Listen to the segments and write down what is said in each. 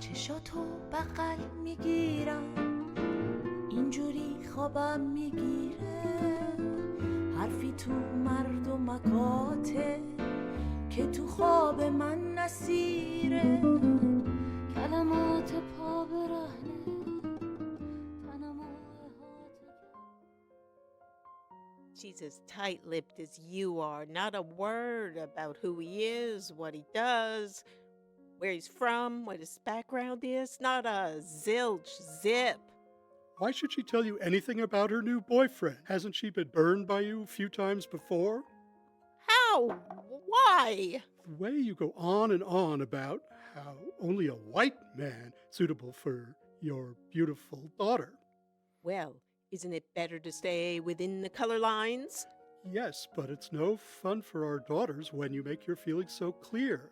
چشاتو بغل میگیرم اینجوری خوابم میگیره حرفی تو مردمکاته که تو خواب من نسیره کلمات پا برهنه تنم She's as tight-lipped as you are. Not a word about who he is, what he does, where he's from, what his background is. Not a zilch zip. Why should she tell you anything about her new boyfriend? Hasn't she been burned by you a few times before? How? Why? The way you go on and on about how only a white man suitable for your beautiful daughter. Well, isn't it better to stay within the color lines? Yes, but it's no fun for our daughters when you make your feelings so clear.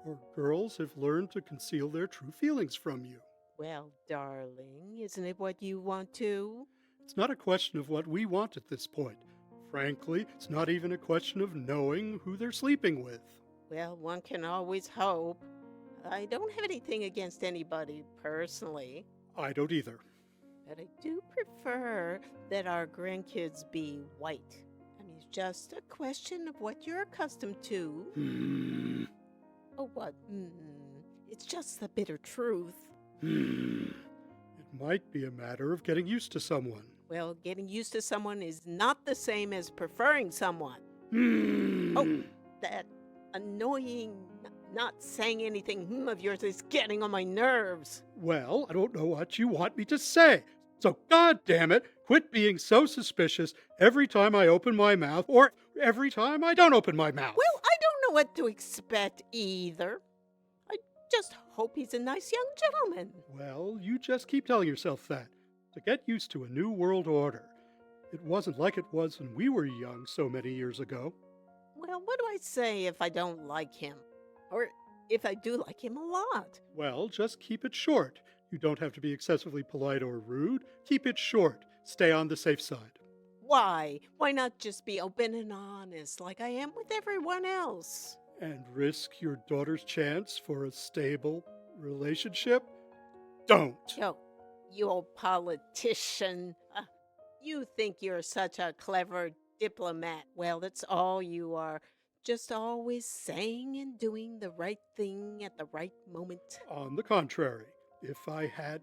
Or girls have learned to conceal their true feelings from you. Well, darling, isn't it what you want to? It's not a question of what we want at this point. Frankly, it's not even a question of knowing who they're sleeping with. Well, one can always hope. I don't have anything against anybody personally. I don't either. But I do prefer that our grandkids be white. I mean, it's just a question of what you're accustomed to. Oh, what? It's just the bitter truth. It might be a matter of getting used to someone. Well, getting used to someone is not the same as preferring someone. Oh, that annoying not saying anything of yours is getting on my nerves. Well, I don't know what you want me to say. So, God damn it, quit being so suspicious every time I open my mouth or every time I don't open my mouth. Well, I don't know what to expect either. I just hope he's a nice young gentleman. Well, you just keep telling yourself that. To get used to a new world order. It wasn't like it was when we were young so many years ago. Well, what do I say if I don't like him? Or if I do like him a lot? Well, just keep it short. You don't have to be excessively polite or rude. Keep it short. Stay on the safe side. Why? Why not just be open and honest like I am with everyone else? And risk your daughter's chance for a stable relationship? Don't. Yo, you old politician. You think you're such a clever diplomat. Well, that's all you are. Just always saying and doing the right thing at the right moment. On the contrary, if I had,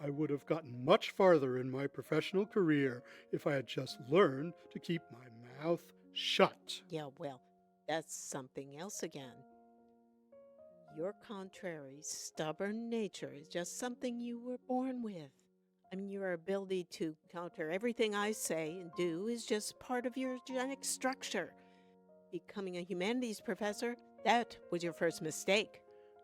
I would have gotten much farther in my professional career if I had just learned to keep my mouth shut. Yeah, well, that's something else again. Your contrary, stubborn nature is just something you were born with. I mean, your ability to counter everything I say and do is just part of your genetic structure. Becoming a humanities professor, that was your first mistake.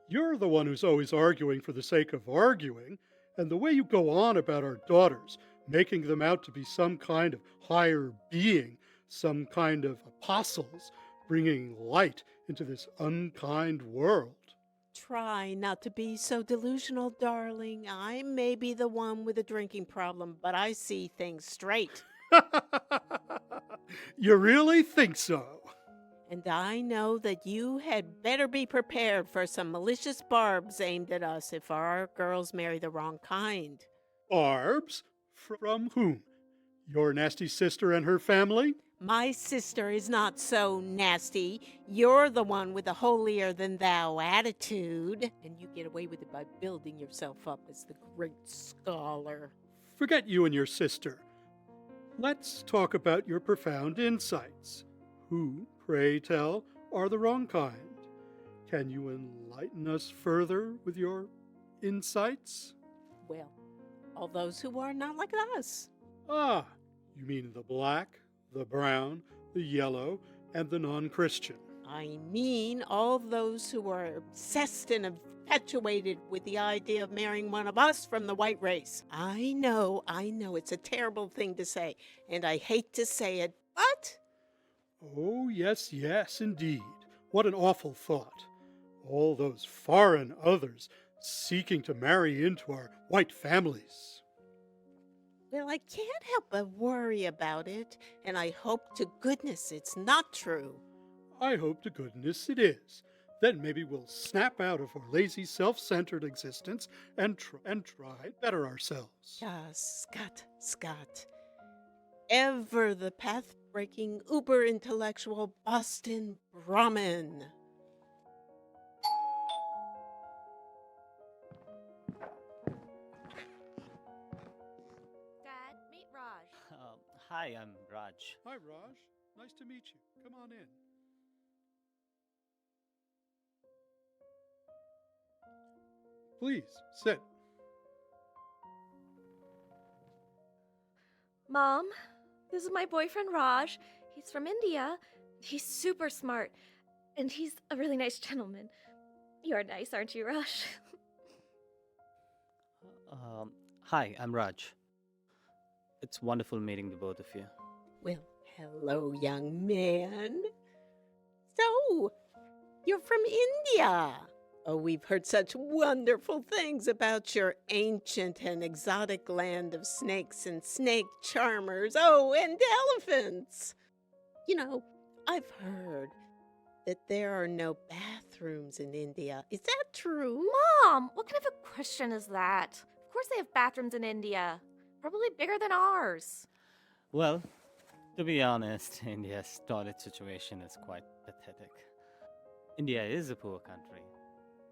You're the one who's always arguing for the sake of arguing, and the way you go on about our daughters, making them out to be some kind of higher being, some kind of apostles, bringing light into this unkind world. Try not to be so delusional, darling. I may be the one with a drinking problem, but I see things straight. You really think so? And I know that you had better be prepared for some malicious barbs aimed at us if our girls marry the wrong kind. Barbs? From whom? Your nasty sister and her family? My sister is not so nasty. You're the one with the holier-than-thou attitude. And you get away with it by building yourself up as the great scholar. Forget you and your sister. Let's talk about your profound insights. Who, pray tell, are the wrong kind? Can you enlighten us further with your insights? Well, all those who are not like us. Ah, you mean the black, the brown, the yellow, and the non-Christian. I mean all those who are obsessed and infatuated with the idea of marrying one of us from the white race. I know, it's a terrible thing to say, and I hate to say it, but... Oh, yes, indeed. What an awful thought. All those foreign others seeking to marry into our white families. Well, I can't help but worry about it, and I hope to goodness it's not true. I hope to goodness it is. Then maybe we'll snap out of our lazy, self-centered existence and try to better ourselves. Scott. Ever the path-breaking, uber-intellectual Boston Brahmin. Dad, meet Raj. Hi, I'm Raj. Hi, Raj. Nice to meet you. Come on in. Please, sit. Mom, this is my boyfriend Raj. He's from India. He's super smart, and he's a really nice gentleman. You're nice, aren't you, Raj? Hi, I'm Raj. It's wonderful meeting the both of you. Well, hello, young man. So, you're from India. Oh, we've heard such wonderful things about your ancient and exotic land of snakes and snake charmers. Oh, and elephants. You know, I've heard that there are no bathrooms in India. Is that true? Mom, what kind of a question is that? Of course they have bathrooms in India. Probably bigger than ours. Well, to be honest, India's toilet situation is quite pathetic. India is a poor country.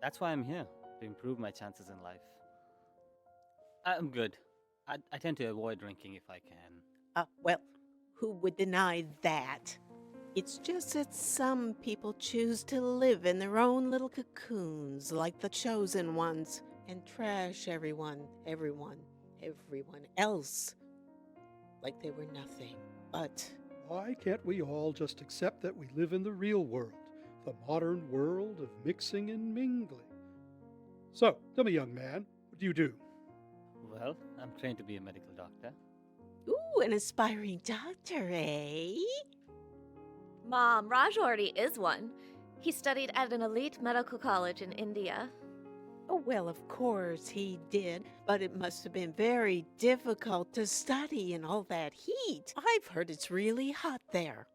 That's why I'm here, to improve my chances in life. I'm good. I tend to avoid drinking if I can. Well, who would deny that? It's just that some people choose to live in their own little cocoons, like the chosen ones, and trash everyone else, like they were nothing. But Why can't we all just accept that we live in the real world, the modern world of mixing and mingling? So, tell me, young man, what do you do? Well, I'm trained to be a medical doctor. ooh, an aspiring doctor, eh? Mom, Raj already is one. He studied at an elite medical college in India. Oh, well, of course he did, but it must have been very difficult to study in all that heat. I've heard it's really hot there.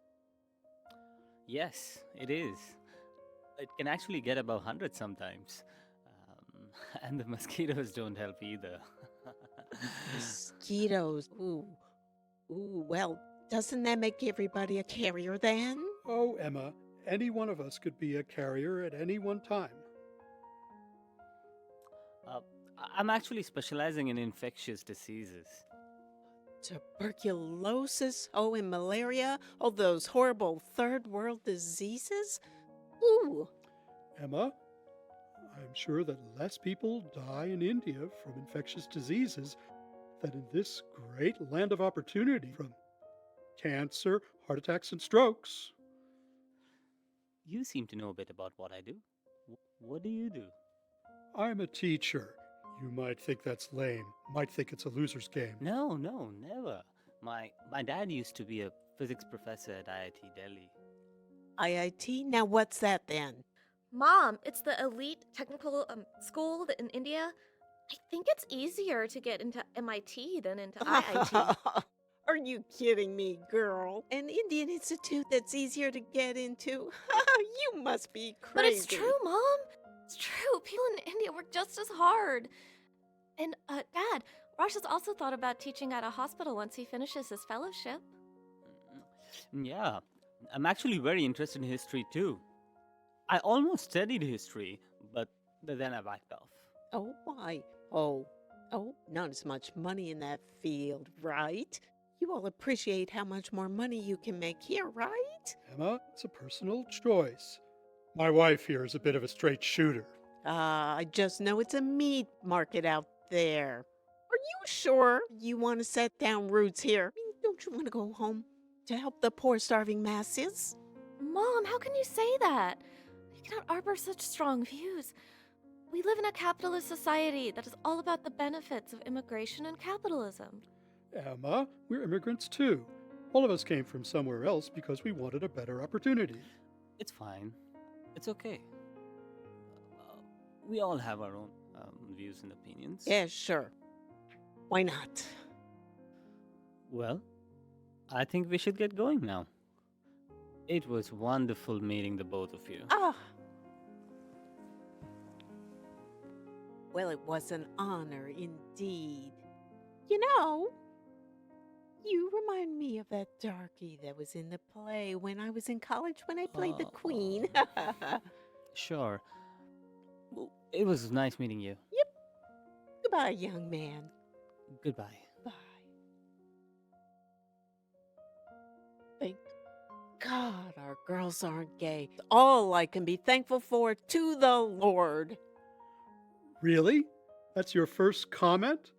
Yes, it is. It can actually get above 100 sometimes. And the mosquitoes don't help either. Mosquitoes. Ooh, well, doesn't that make everybody a carrier then? Oh, Emma, any one of us could be a carrier at any one time. I'm actually specializing in infectious diseases. Tuberculosis, oh, and malaria, all those horrible third world diseases? Ooh, Emma, I'm sure that less people die in India from infectious diseases than in this great land of opportunity from cancer, heart attacks, and strokes. You seem to know a bit about what I do. What do you do? I'm a teacher. You might think that's lame, might think it's a loser's game. No, never. My dad used to be a physics professor at IIT Delhi. IIT? Now what's that then? Mom, it's the elite technical school in India. I think it's easier to get into MIT than into IIT. Are you kidding me, girl? An Indian institute that's easier to get into? You must be crazy. But it's true, Mom. It's true. People in India work just as hard. And, Dad, Raj has also thought about teaching at a hospital once he finishes his fellowship. Yeah, I'm actually very interested in history too. I almost studied history, but then I backed off. Oh, why? Oh, not as much money in that field, right? You all appreciate how much more money you can make here, right? Emma, it's a personal choice. My wife here is a bit of a straight shooter. I just know it's a meat market out there. Are you sure you want to set down roots here? I mean, don't you want to go home to help the poor starving masses? Mom, how can you say that? You cannot harbor such strong views. We live in a capitalist society that is all about the benefits of immigration and capitalism. Emma, we're immigrants too. All of us came from somewhere else because we wanted a better opportunity. It's fine. It's okay. We all have our own views and opinions. Yeah, sure. Why not? Well, I think we should get going now. It was wonderful meeting the both of you. Well, it was an honor indeed. You know, you remind me of that darky that was in the play when I was in college when I played the queen. Sure. Well, it was nice meeting you. Yep. Goodbye, young man. Goodbye. Bye. Thank God our girls aren't gay. All I can be thankful for to the Lord. Really? That's your first comment?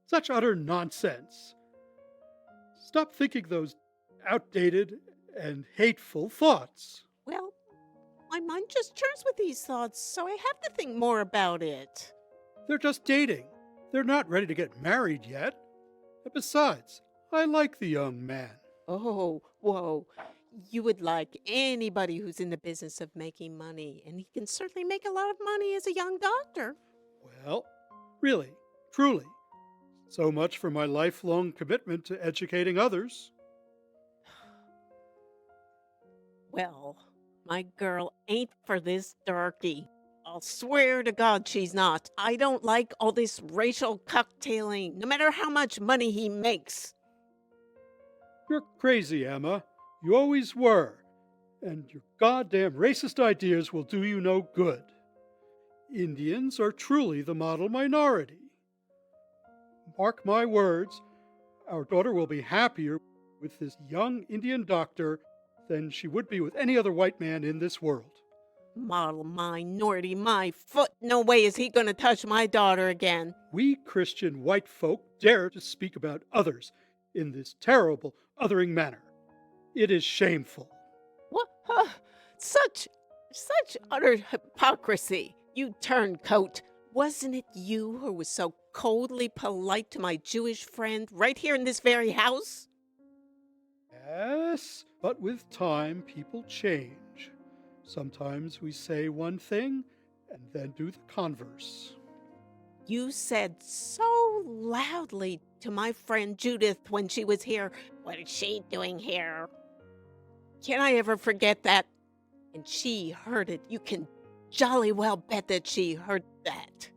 Such utter nonsense. Stop thinking those outdated and hateful thoughts. Well, my mind just churns with these thoughts, so I have to think more about it. They're just dating. They're not ready to get married yet. And besides, I like the young man. Oh, whoa. You would like anybody who's in the business of making money, and he can certainly make a lot of money as a young doctor. Well, really, truly. So much for my lifelong commitment to educating others. Well, my girl ain't for this darky. I'll swear to God she's not. I don't like all this racial cocktailing, no matter how much money he makes. You're crazy, Emma. You always were. And your goddamn racist ideas will do you no good. Indians are truly the model minority. Mark my words, our daughter will be happier with this young Indian doctor than she would be with any other white man in this world. Model minority, my foot. No way is he gonna touch my daughter again. We Christian white folk dare to speak about others in this terrible, othering manner. It is shameful. What? Such utter hypocrisy. You turncoat. Wasn't it you who was so coldly polite to my Jewish friend right here in this very house? Yes, but with time, people change. Sometimes we say one thing and then do the converse. You said so loudly to my friend Judith when she was here, "What is she doing here?" Can I ever forget that? And she heard it. You can jolly well bet that she heard that.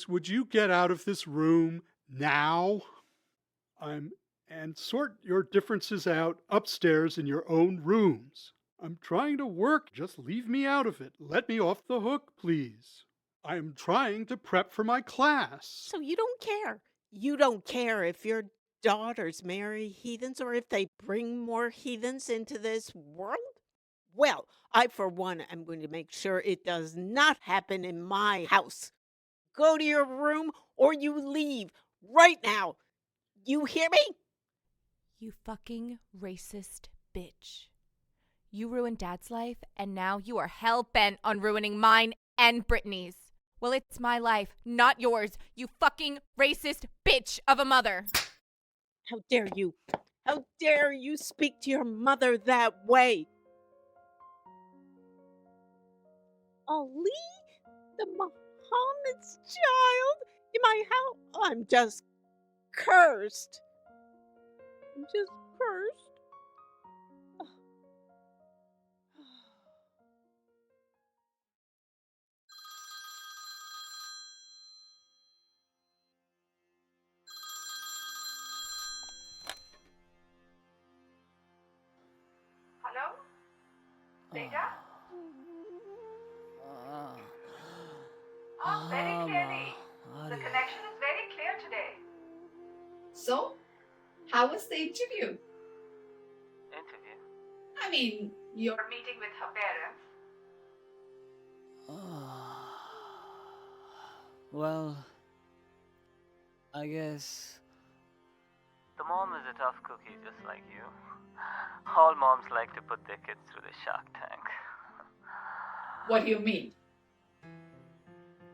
Would you get out of this room now? And sort your differences out upstairs in your own rooms. I'm trying to work. Just leave me out of it. Let me off the hook, please. I'm trying to prep for my class. So you don't care. You don't care if your daughters marry heathens or if they bring more heathens into this world? Well, I, for one, am going to make sure it does not happen in my house. Go to your room or you leave right now. You hear me? You fucking racist bitch. You ruined Dad's life, and now you are hell-bent on ruining mine and Brittany's. Well, it's my life, not yours, you fucking racist bitch of a mother. How dare you? How dare you speak to your mother that way? Ali, the Muhammad's child in my house. I'm just cursed. I'm just cursed. Hello? Data? Very clearly. The connection is very clear today. So, how was the interview? Interview? I mean, your Your meeting with her parents. Well, I guess the mom is a tough cookie just like you. All moms like to put their kids through the shark tank. what do you mean?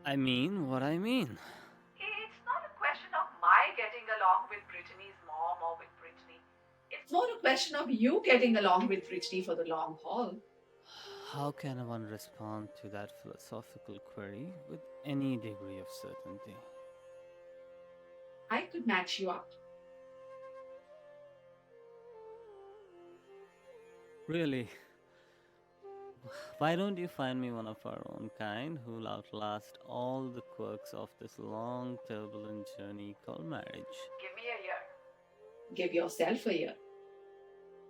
I mean what I mean. It's not a question of my getting along with Brittany's mom or with Brittany. It's more a question of you getting along with Brittany for the long haul. How can one respond to that philosophical query with any degree of certainty? I could match you up. Really? Why don't you find me one of our own kind who'll outlast all the quirks of this long, turbulent journey called marriage? Give me a year. Give yourself a year.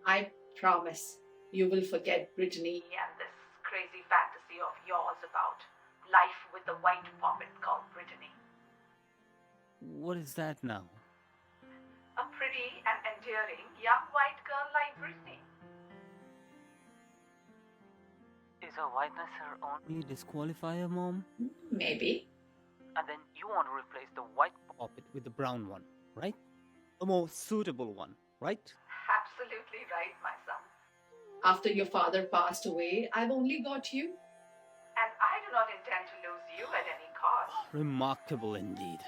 I promise you will forget Brittany. And this crazy fantasy of yours about life with the white puppet called Brittany. What is that now? A pretty and endearing young white girl like Brittany. Is her whiteness her only disqualifier, Mom? Maybe. And then you want to replace the white puppet with the brown one, right? A more suitable one, right? Absolutely right, my son. After your father passed away, I've only got you. And I do not intend to lose you at any cost. Remarkable indeed.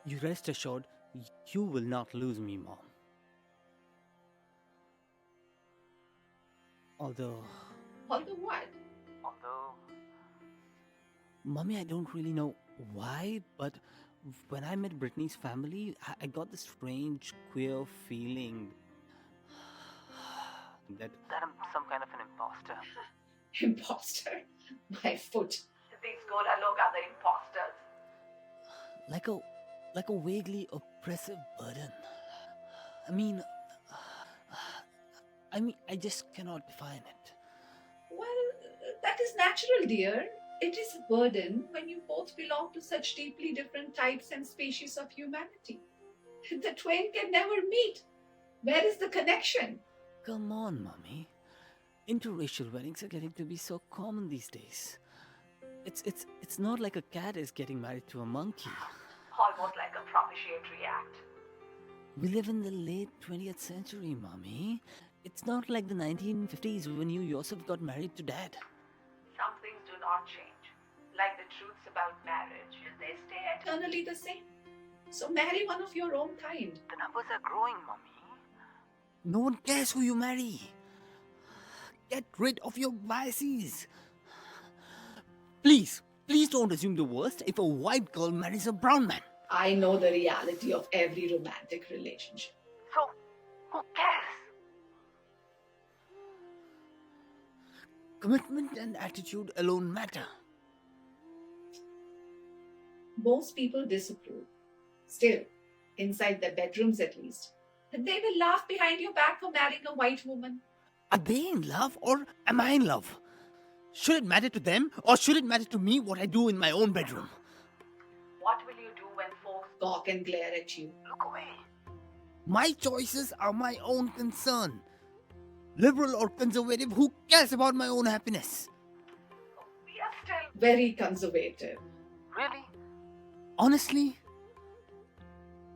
You rest assured, you will not lose me, Mom. Although, What? Mommy, I don't really know why, but when I met Brittany's family, I got this strange queer feeling that I'm some kind of an imposter. Imposter? My foot. These Gola Log are the imposters. Like a vaguely oppressive burden. I just cannot define it. Well, that is natural, dear. It is a burden when you both belong to such deeply different types and species of humanity. The twain can never meet. Where is the connection? Come on, Mommy. Interracial weddings are getting to be so common these days. It's not like a cat is getting married to a monkey. Almost like a propitiatory act. We live in the late 20th century, Mommy. It's not like the 1950s when you yourself got married to Dad. Some things do not change. Like the truths about marriage. They stay Eternally the same. So marry one of your own kind. The numbers are growing, Mommy. No one cares who you marry. Get rid of your biases. Please don't assume the worst if a white girl marries a brown man. I know the reality of every romantic relationship. So, who cares? Commitment and attitude alone matter. Most people disapprove. Still, inside their bedrooms at least, they will laugh behind your back for marrying a white woman. Are they in love or am I in love? Should it matter to them or should it matter to me what I do in my own bedroom? What will you do when folks Gawk and glare at you. look away? My choices are my own concern. Liberal or conservative, who cares about my own happiness? We are still. Very conservative. Really? Honestly,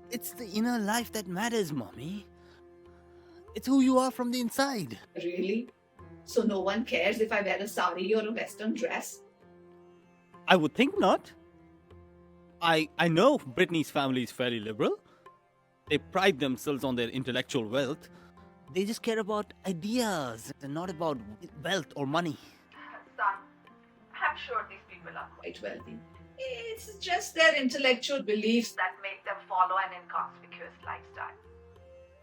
it's the inner life that matters, Mommy. It's who you are from the inside. Really? So no one cares if I wear a sari or a western dress? I would think not. I know Brittany's family is fairly liberal. They pride themselves on their intellectual wealth. They just care about ideas and not about wealth or money. Son, I'm sure these people are Quite wealthy. It's just their intellectual beliefs that make them follow an inconspicuous lifestyle.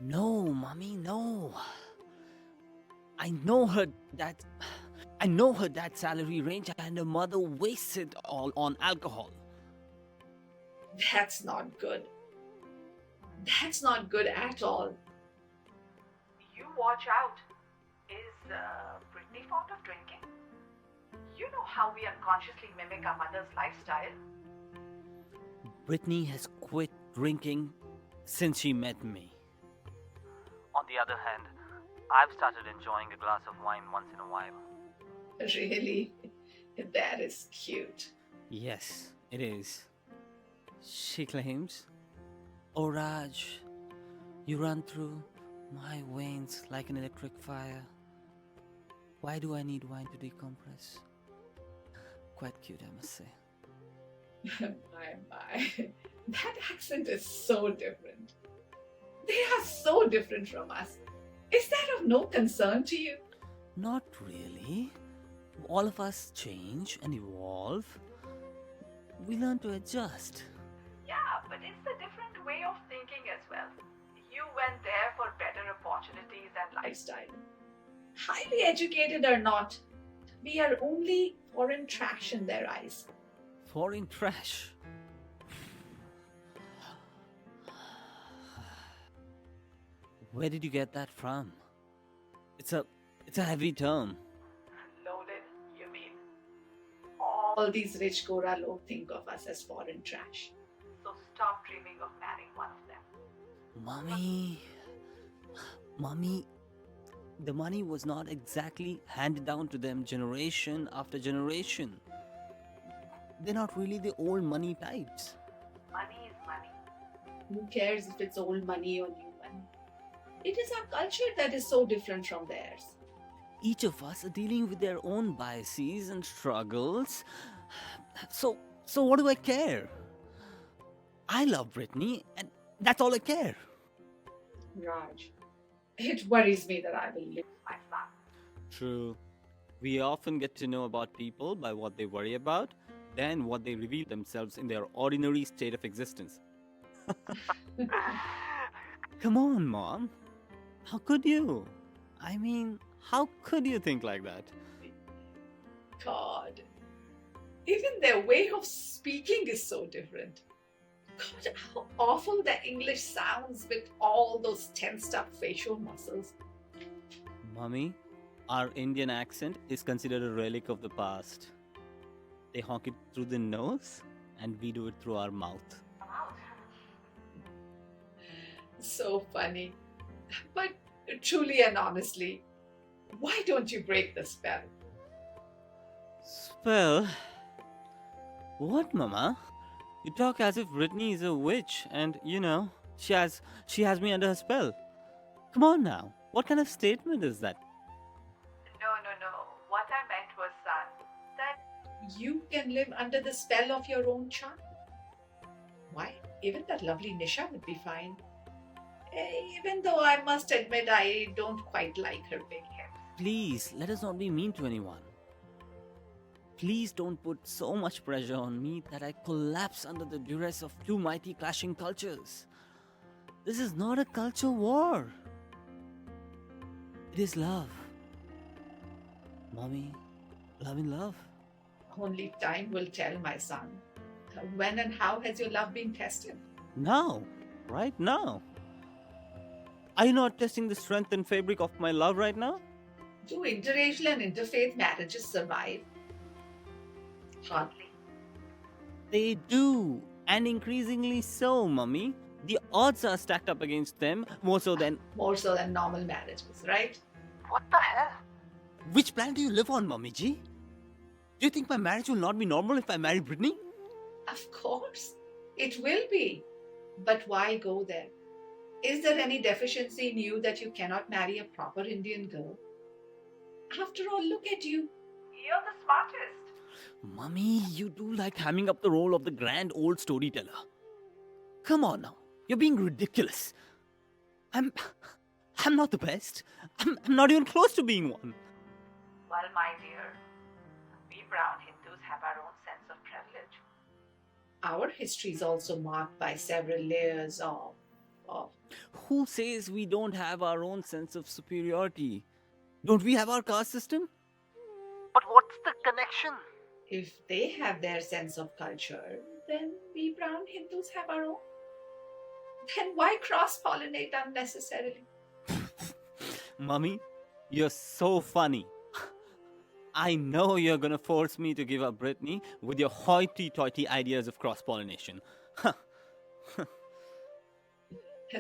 No, Mommy, no. I know her dad's salary range and her mother wastes it all on alcohol. That's not good. That's not good at all. You watch out. Is Brittany fond of drinking? You know how we unconsciously mimic our mother's lifestyle. Brittany has quit drinking since she met me. On the other hand, I've started enjoying a glass of wine once in a while. Really? That is cute. Yes, it is. She claims, "Oh Raj, you run through my veins like an electric fire. Why do I need wine to decompress?" Quite cute, I must say. My. That accent is so different. They are so different from us. Is that of no concern to you? Not really. All of us change and evolve. We learn to adjust. Yeah, but it's a different way of thinking as well. You went there for better opportunities and life. Lifestyle. Highly educated or not, we are only foreign trash in their eyes. Foreign trash. Where did you get that from? It's a heavy term. Loaded, you mean? All these rich Gora log think of us as foreign trash. So stop dreaming of marrying one of them. Mommy, the money was not exactly handed down to them generation after generation. They're not really the old money types. Money is money. Who cares if it's old money or new money? It is our culture that is so different from theirs. Each of us are dealing with their own biases and struggles. So what do I care? I love Brittany, and that's all I care. Raj, it worries me that I will live. My son. True. We often get to know about people by what they worry about, than what they reveal themselves in their ordinary state of existence. Come on, Mom. How could you? I mean, how could you think like that? God. Even their way of speaking is so different. God, how awful the English sounds with all those tensed up facial muscles. Mommy, our Indian accent is considered a relic of the past. They honk it through the nose, and we do it through our mouth. So funny. But truly and honestly, why don't you break the spell? Spell? What, Mama? You talk as if Brittany is a witch, and she has me under her spell. Come on now. What kind of statement is that? No. What I meant was, son, that You can live under the spell of your own charm. Why, even that lovely Nisha would be fine. Even though I must admit I don't quite like her big hips. Please, let us not be mean to anyone. Please don't put so much pressure on me that I collapse under the duress of two mighty clashing cultures. This is not a culture war. It is love. Mommy, love in love. Only time will tell, my son. When and how has your love been tested? Now, right now. Are you not testing the strength and fabric of my love right now? Do interracial and interfaith marriages survive? Hardly. They do, and increasingly so, mummy. The odds are stacked up against them more so than. More so than normal marriages, right? What the hell? Which planet do you live on, mummy G? Do you think my marriage will not be normal if I marry Brittany? Of course, it will be. But why go there? Is there any deficiency in you that you cannot marry a proper Indian girl? After all, look at you. You're the smartest. Mummy, you do like hamming up the role of the grand old storyteller. Come on now, you're being ridiculous. I'm not the best. I'm not even close to being one. Well, my dear, we brown Hindus have our own sense of privilege. Our history is also marked by several layers of. Who says we don't have our own sense of superiority? Don't we have our caste system? But what's the connection? If they have their sense of culture, then we brown Hindus have our own. Then why cross-pollinate unnecessarily? Mummy, you're so funny. I know you're gonna force me to give up Brittany with your hoity-toity ideas of cross-pollination.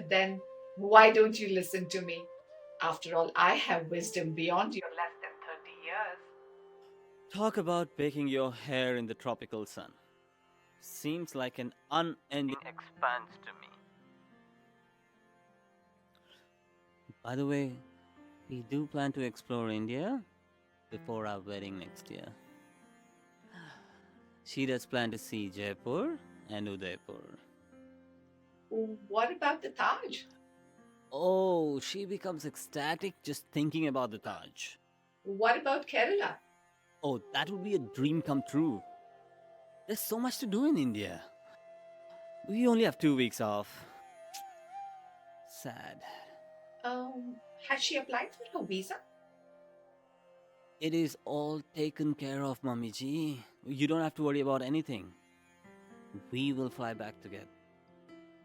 Then why don't you listen to me? After all, I have wisdom beyond your Less than 30 years. Talk about baking your hair in the tropical sun. Seems like an unending expanse to me. By the way, we do plan to explore India before our wedding next year. She does plan to see Jaipur and Udaipur. What about the Taj? Oh, she becomes ecstatic just thinking about the Taj. What about Kerala? Oh, that would be a dream come true. There's so much to do in India. We only have 2 weeks off. Sad. Has she applied for her visa? It is all taken care of, Mummy Ji. You don't have to worry about anything. We will fly back together.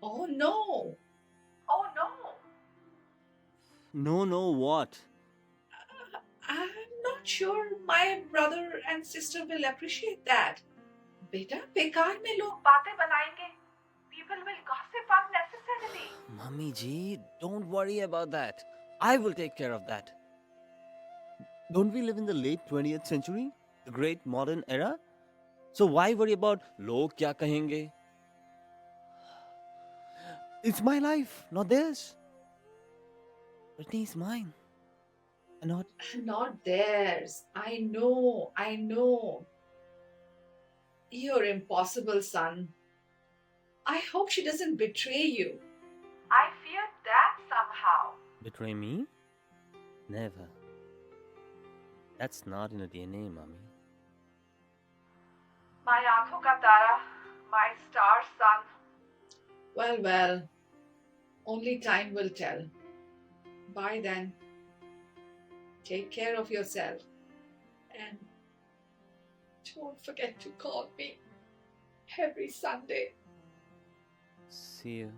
Oh no! Oh no! No, what? I'm not sure my brother and sister will appreciate that. Beta, बेकार में लोग बातें बनाएंगे. People will gossip unnecessarily. Mummy Ji, don't worry about that. I will take care of that. Don't we live in the late 20th century? The great modern era? So why worry about log kya kahenge? It's my life, not theirs. Brittany is mine. And Not theirs. I know. You're impossible, son. I hope she doesn't betray you. I fear that somehow. betray me? Never. That's not in the DNA, Mommy. My aankhon ka tara, my star sun. Well, only time will tell. Bye then. Take care of yourself. And don't forget to call me every Sunday. See you.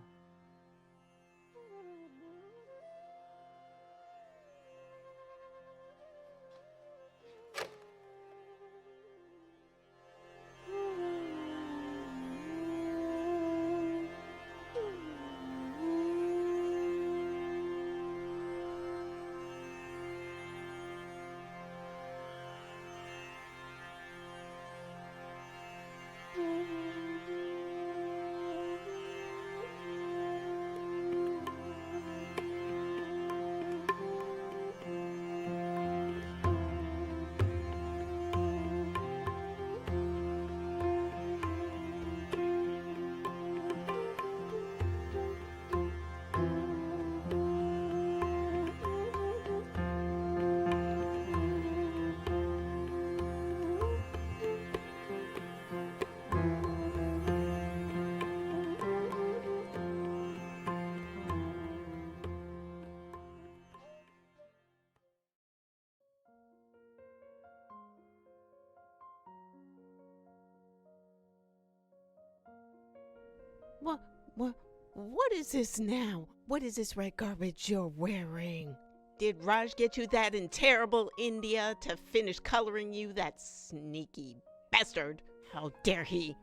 What is this now? What is this red garbage you're wearing? Did Raj get you that in terrible India to finish coloring you, that sneaky bastard? How dare he?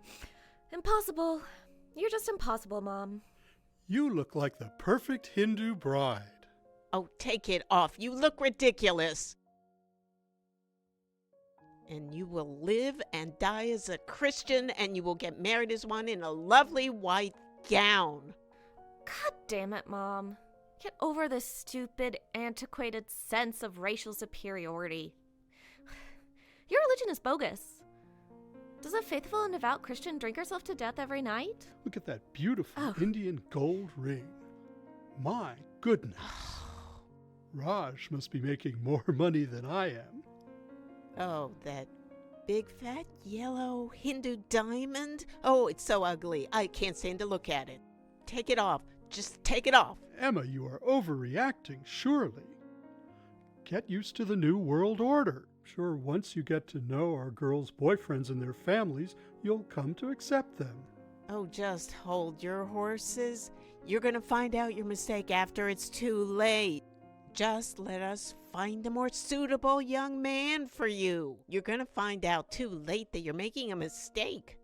Impossible. You're just impossible, Mom. You look like the perfect Hindu bride. Oh, take it off. You look ridiculous. And you will live and die as a Christian, and you will get married as one in a lovely white gown. God damn it, Mom. Get over this stupid, antiquated sense of racial superiority. Your religion is bogus. Does a faithful and devout Christian drink herself to death every night? Look at that beautiful Oh. Indian gold ring. My goodness. Raj must be making more money than I am. Oh, that big fat yellow Hindu diamond? Oh, it's so ugly. I can't stand to look at it. Take it off. Just take it off. Emma, you are overreacting, surely. Get used to the new world order. Sure, once you get to know our girls' boyfriends and their families, you'll come to accept them. Oh, just hold your horses. You're going to find out your mistake after it's too late. Just let us find a more suitable young man for you. You're going to find out too late that you're making a mistake.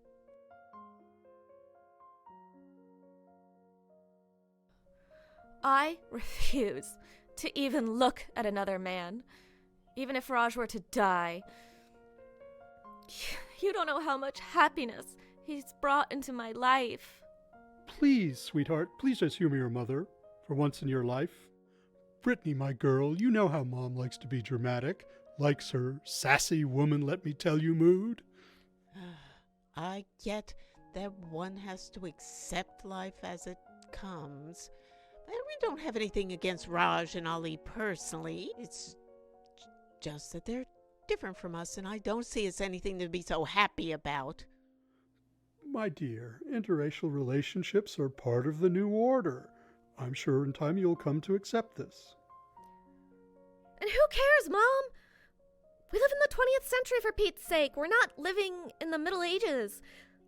I refuse to even look at another man, even if Raj were to die. You don't know how much happiness he's brought into my life. Please, sweetheart, please just humor your mother for once in your life. Brittany, my girl, you know how Mom likes to be dramatic. Likes her sassy woman, let me tell you mood. I get that one has to accept life as it comes. But we don't have anything against Raj and Ali personally. It's just that they're different from us, and I don't see it's anything to be so happy about. My dear, interracial relationships are part of the new order. I'm sure in time you'll come to accept this. And who cares, Mom? We live in the 20th century, for Pete's sake. We're not living in the Middle Ages.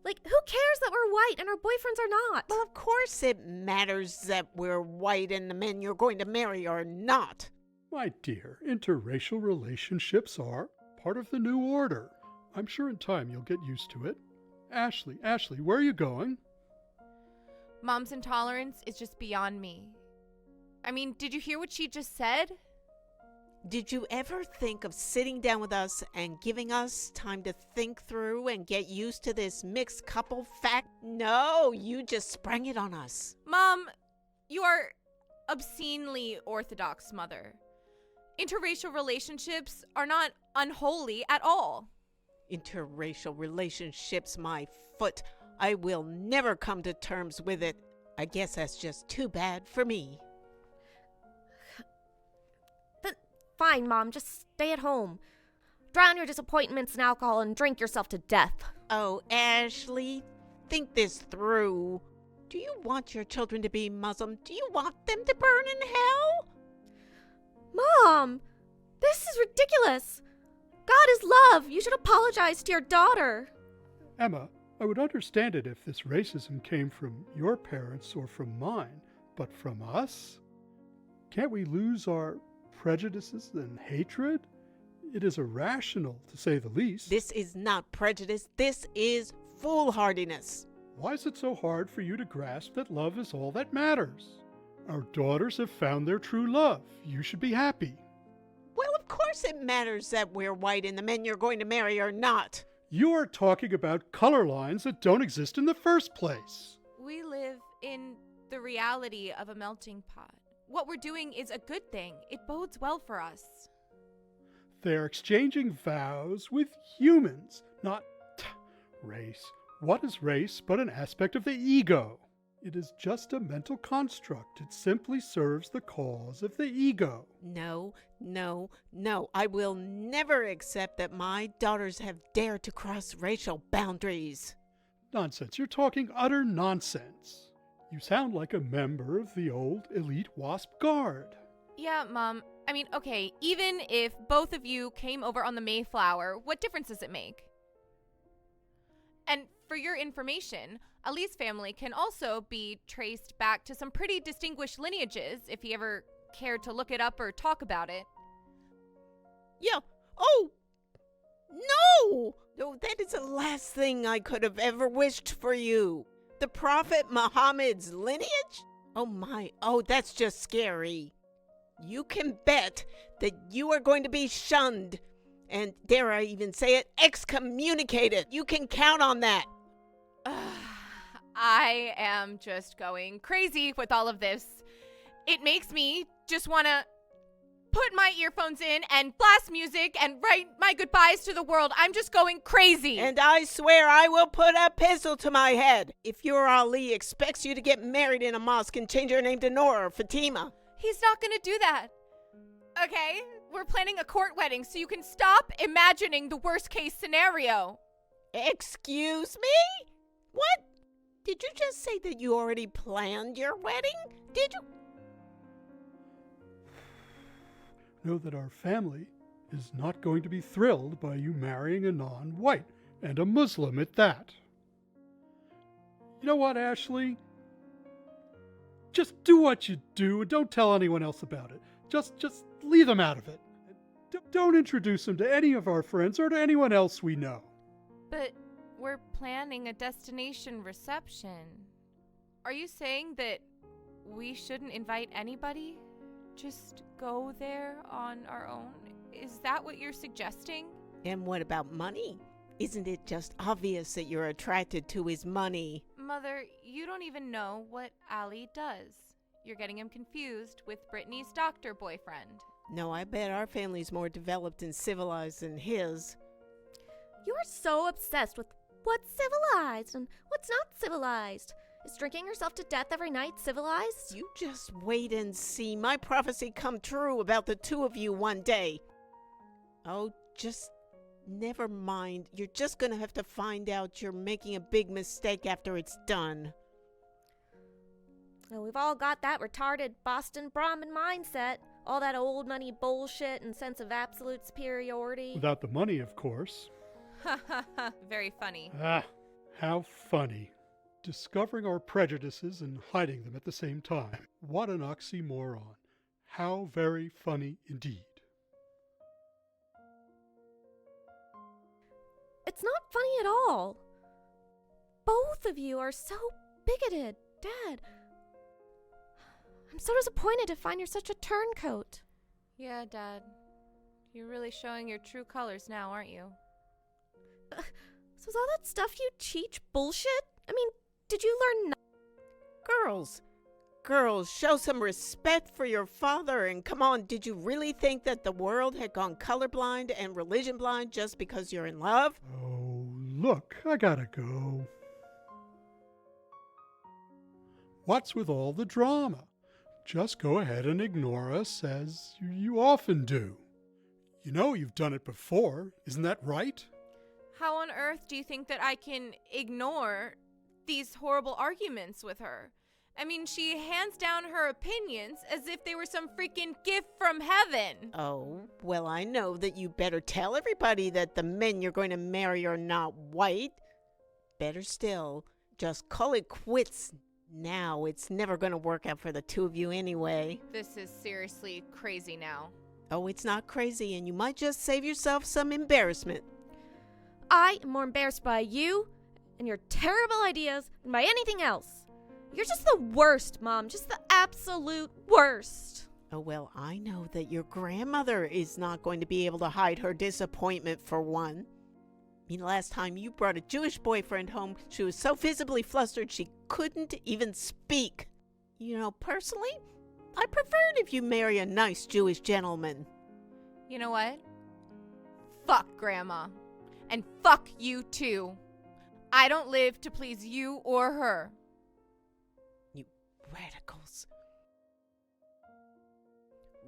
Like, who cares that we're white and our boyfriends are not? Well, of course it matters that we're white and the men you're going to marry are not. My dear, interracial relationships are part of the new order. I'm sure in time you'll get used to it. Ashley, where are you going? Mom's intolerance is just beyond me. I mean, did you hear what she just said? Did you ever think of sitting down with us and giving us time to think through and get used to this mixed couple fact? No, you just sprang it on us. Mom, you are obscenely orthodox, Mother. Interracial relationships are not unholy at all. Interracial relationships, my foot. I will never come to terms with it. I guess that's just too bad for me. Then fine, Mom, just stay at home. Drown your disappointments in alcohol and drink yourself to death. Oh, Ashley, think this through. Do you want your children to be Muslim? Do you want them to burn in hell? Mom, this is ridiculous. God is love. You should apologize to your daughter. Emma, I would understand it if this racism came from your parents or from mine, but from us? Can't we lose our prejudices and hatred? It is irrational, to say the least. This is not prejudice. This is foolhardiness. Why is it so hard for you to grasp that love is all that matters? Our daughters have found their true love. You should be happy. Well, of course it matters that we're white and the men you're going to marry are not. You are talking about color lines that don't exist in the first place. We live in the reality of a melting pot. What we're doing is a good thing. It bodes well for us. They're exchanging vows with humans, not race. What is race but an aspect of the ego? It is just a mental construct. It simply serves the cause of the ego. No. I will never accept that my daughters have dared to cross racial boundaries. Nonsense. You're talking utter nonsense. You sound like a member of the old elite WASP guard. Yeah, Mom. I mean, okay, even if both of you came over on the Mayflower, what difference does it make? And for your information, Ali's family can also be traced back to some pretty distinguished lineages if he ever cared to look it up or talk about it. Yeah. Oh, no! No, that is the last thing I could have ever wished for you. The Prophet Muhammad's lineage? Oh my, oh, that's just scary. You can bet that you are going to be shunned. And dare I even say it, excommunicated. You can count on that. I am just going crazy with all of this. It makes me just want to put my earphones in and blast music and write my goodbyes to the world. I'm just going crazy. And I swear I will put a pistol to my head if your Ali expects you to get married in a mosque and change your name to Noor or Fatima. He's not going to do that. Okay? We're planning a court wedding, so you can stop imagining the worst case scenario. Excuse me? What? Did you just say that you already planned your wedding? Did you? Know that our family is not going to be thrilled by you marrying a non-white, and a Muslim at that. You know what, Ashley? Just do what you do and don't tell anyone else about it. Just leave them out of it. Don't introduce them to any of our friends or to anyone else we know. But we're planning a destination reception. Are you saying that we shouldn't invite anybody? Just go there on our own? Is that what you're suggesting? And what about money? Isn't it just obvious that you're attracted to his money? Mother, you don't even know what Ali does. You're getting him confused with Brittany's doctor boyfriend. No, I bet our family's more developed and civilized than his. You're so obsessed with what's civilized and what's not civilized. Is drinking yourself to death every night civilized? You just wait and see my prophecy come true about the two of you one day. Oh, just never mind. You're just gonna have to find out you're making a big mistake after it's done. Well, we've all got that retarded Boston Brahmin mindset. All that old money bullshit and sense of absolute superiority. Without the money, of course. Ha ha ha, very funny. Ah, how funny. Discovering our prejudices and hiding them at the same time. What an oxymoron. How very funny indeed. It's not funny at all. Both of you are so bigoted, Dad. I'm so disappointed to find you're such a turncoat. Yeah, Dad. You're really showing your true colors now, aren't you? So is all that stuff you teach bullshit? I mean, did you learn Girls, show some respect for your father, and come on, did you really think that the world had gone colorblind and religion blind just because you're in love? Oh, look, I gotta go. What's with all the drama? Just go ahead and ignore us as you often do. You know you've done it before, isn't that right? How on earth do you think that I can ignore these horrible arguments with her? I mean, she hands down her opinions as if they were some freaking gift from heaven. Oh, well, I know that you better tell everybody that the men you're going to marry are not white. Better still, just call it quits now. It's never going to work out for the two of you anyway. This is seriously crazy now. Oh, it's not crazy, and you might just save yourself some embarrassment. I am more embarrassed by you and your terrible ideas than by anything else. You're just the worst, Mom. Just the absolute worst. Oh, well, I know that your grandmother is not going to be able to hide her disappointment, for one. I mean, last time you brought a Jewish boyfriend home, she was so visibly flustered she couldn't even speak. You know, personally, I prefer it if you marry a nice Jewish gentleman. You know what? Fuck Grandma. And fuck you too. I don't live to please you or her. You radicals.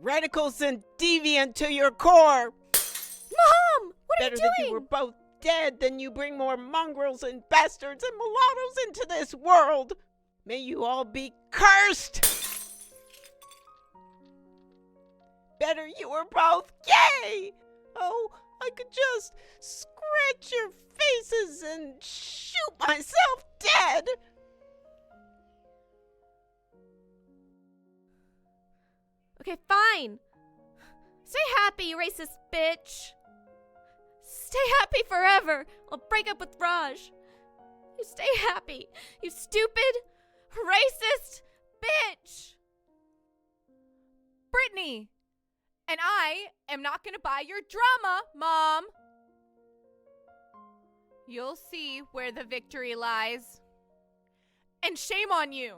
Radicals and deviant to your core. Mom! What are you Better doing? that you were both dead than you bring more mongrels and bastards and mulattoes into this world. May you all be cursed. Better you were both gay. Oh, I could just scratch your faces and shoot myself dead. Okay, fine. Stay happy, you racist bitch. Stay happy forever. I'll break up with Raj. You stay happy, you stupid, racist bitch. Brittany! And I am not gonna buy your drama, Mom. You'll see where the victory lies. And shame on you.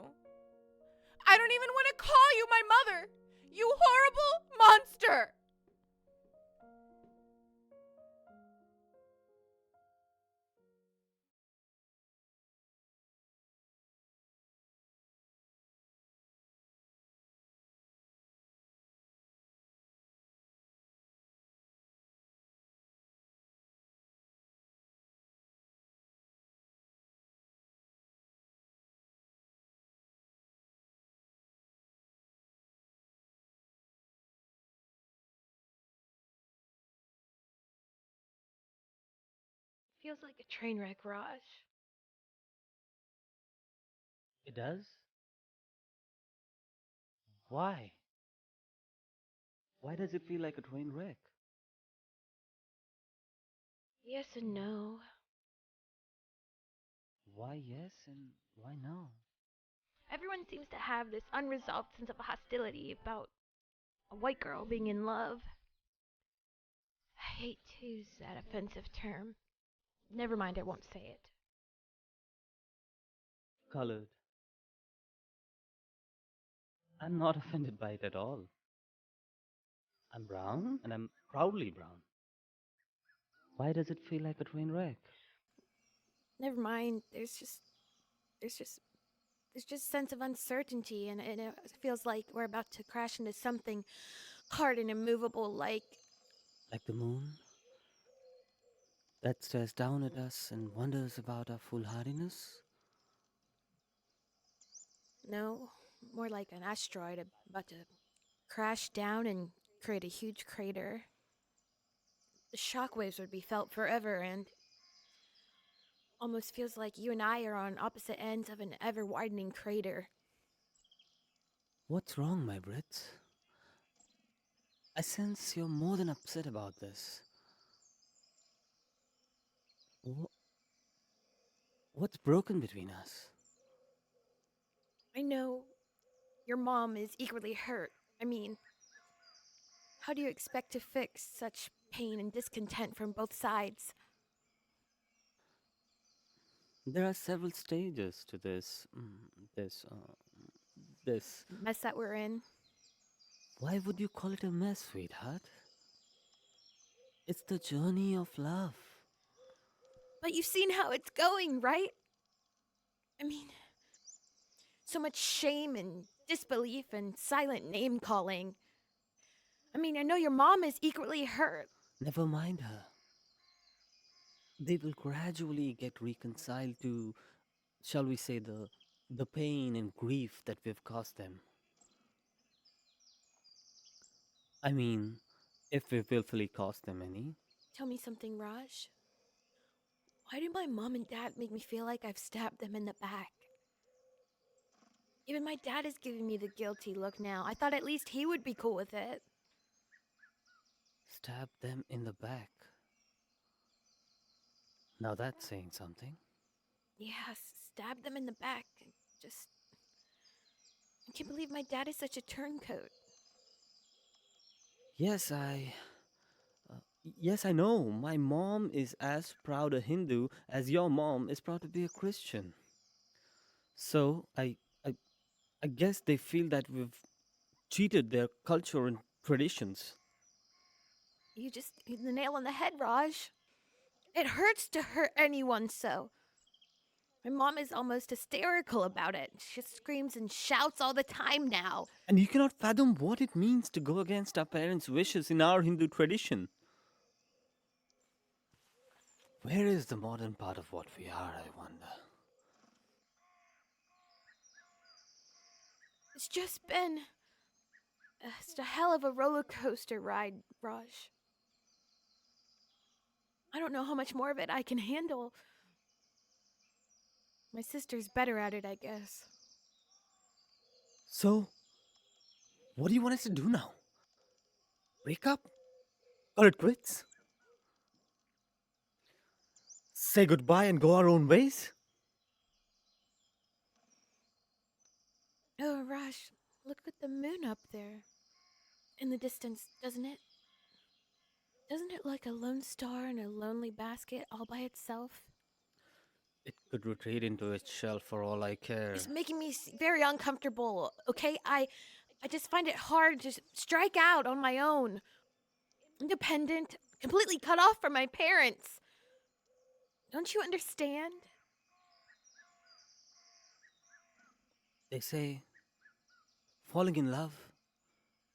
I don't even want to call you my mother. You horrible monster! Feels like a train wreck, Raj. It does? Why? Why does it feel like a train wreck? Yes and no. Why yes and why no? Everyone seems to have this unresolved sense of hostility about a white girl being in love. I hate to use that offensive term. Never mind, I won't say it. Colored. I'm not offended by it at all. I'm brown and I'm proudly brown. Why does it feel like a train wreck? Never mind. There's just sense of uncertainty, and it feels like we're about to crash into something hard and immovable, like Like the moon that stares down at us and wonders about our foolhardiness? no, more like an asteroid about to crash down and create a huge crater. The shockwaves would be felt forever, and almost feels like you and I are on opposite ends of an ever widening crater. What's wrong, my Brit? I sense you're more than upset about this. What's broken between us? I know your mom is equally hurt. I mean, how do you expect to fix such pain and discontent from both sides? There are several stages to this. Mess that we're in. Why would you call it a mess, sweetheart? It's the journey of love. But you've seen how it's going, right? I mean, so much shame and disbelief and silent name calling. I mean, I know your mom is equally hurt. Never mind her. They will gradually get reconciled to, shall we say, the pain and grief that we've caused them. I mean, if we've willfully caused them any. Tell me something, Raj. Why do my mom and dad make me feel like I've stabbed them in the back? Even my dad is giving me the guilty look now. I thought at least he would be cool with it. Stab them in the back. Now that's saying something. Yes, stab them in the back. I can't believe my dad is such a turncoat. Yes, Yes, I know. My mom is as proud a Hindu as your mom is proud to be a Christian. So I guess they feel that we've cheated their culture and traditions. You just hit the nail on the head, Raj. It hurts to hurt anyone so. My mom is almost hysterical about it. She screams and shouts all the time now. And you cannot fathom what it means to go against our parents' wishes in our Hindu tradition. Where is the modern part of what we are, I wonder? It's just been just a hell of a roller coaster ride, Raj. I don't know how much more of it I can handle. My sister's better at it, I guess. So, what do you want us to do now? Break up? Call it quits? Say goodbye and go our own ways? Oh, Raj, look at the moon up there. In the distance, doesn't it? Doesn't it like a lone star in a lonely basket all by itself? It could retreat into its shell for all I care. It's making me very uncomfortable, okay? I just find it hard to strike out on my own. Independent, completely cut off from my parents. Don't you understand? They say falling in love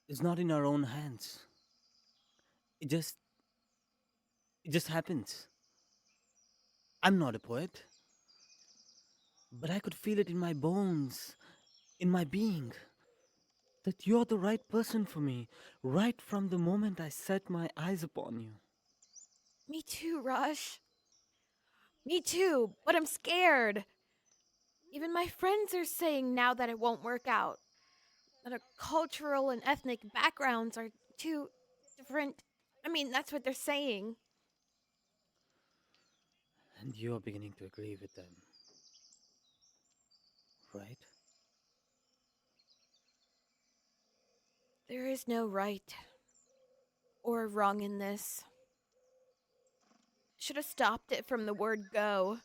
is not in our own hands. It just happens. I'm not a poet, but I could feel it in my bones, in my being, that you're the right person for me, right from the moment I set my eyes upon you. Me too, Raj. Me too, but I'm scared. Even my friends are saying now that it won't work out. That our cultural and ethnic backgrounds are too different. I mean, that's what they're saying. And you're beginning to agree with them, right? There is no right or wrong in this. Should have stopped it from the word go.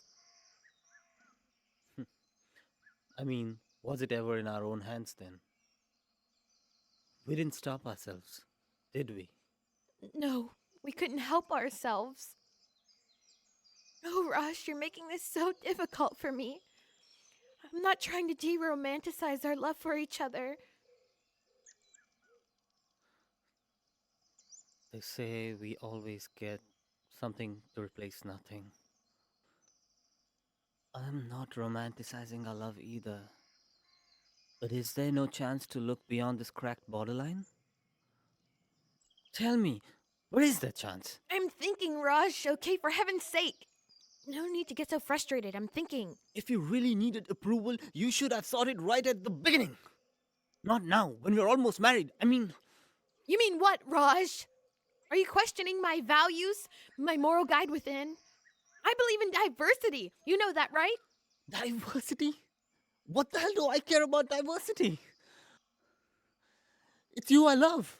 I mean, was it ever in our own hands then? We didn't stop ourselves, did we? No, we couldn't help ourselves. Oh, Raj, you're making this so difficult for me. I'm not trying to de-romanticize our love for each other. They say we always get something to replace nothing. I'm not romanticizing our love either. But is there no chance to look beyond this cracked borderline? Tell me, where is that chance? I'm thinking, Raj, okay, for heaven's sake. No need to get so frustrated, I'm thinking. If you really needed approval, you should have sought it right at the beginning. Not now, when we're almost married. I mean... You mean what, Raj? Are you questioning my values, my moral guide within? I believe in diversity. You know that, right? Diversity? What the hell do I care about diversity? It's you I love.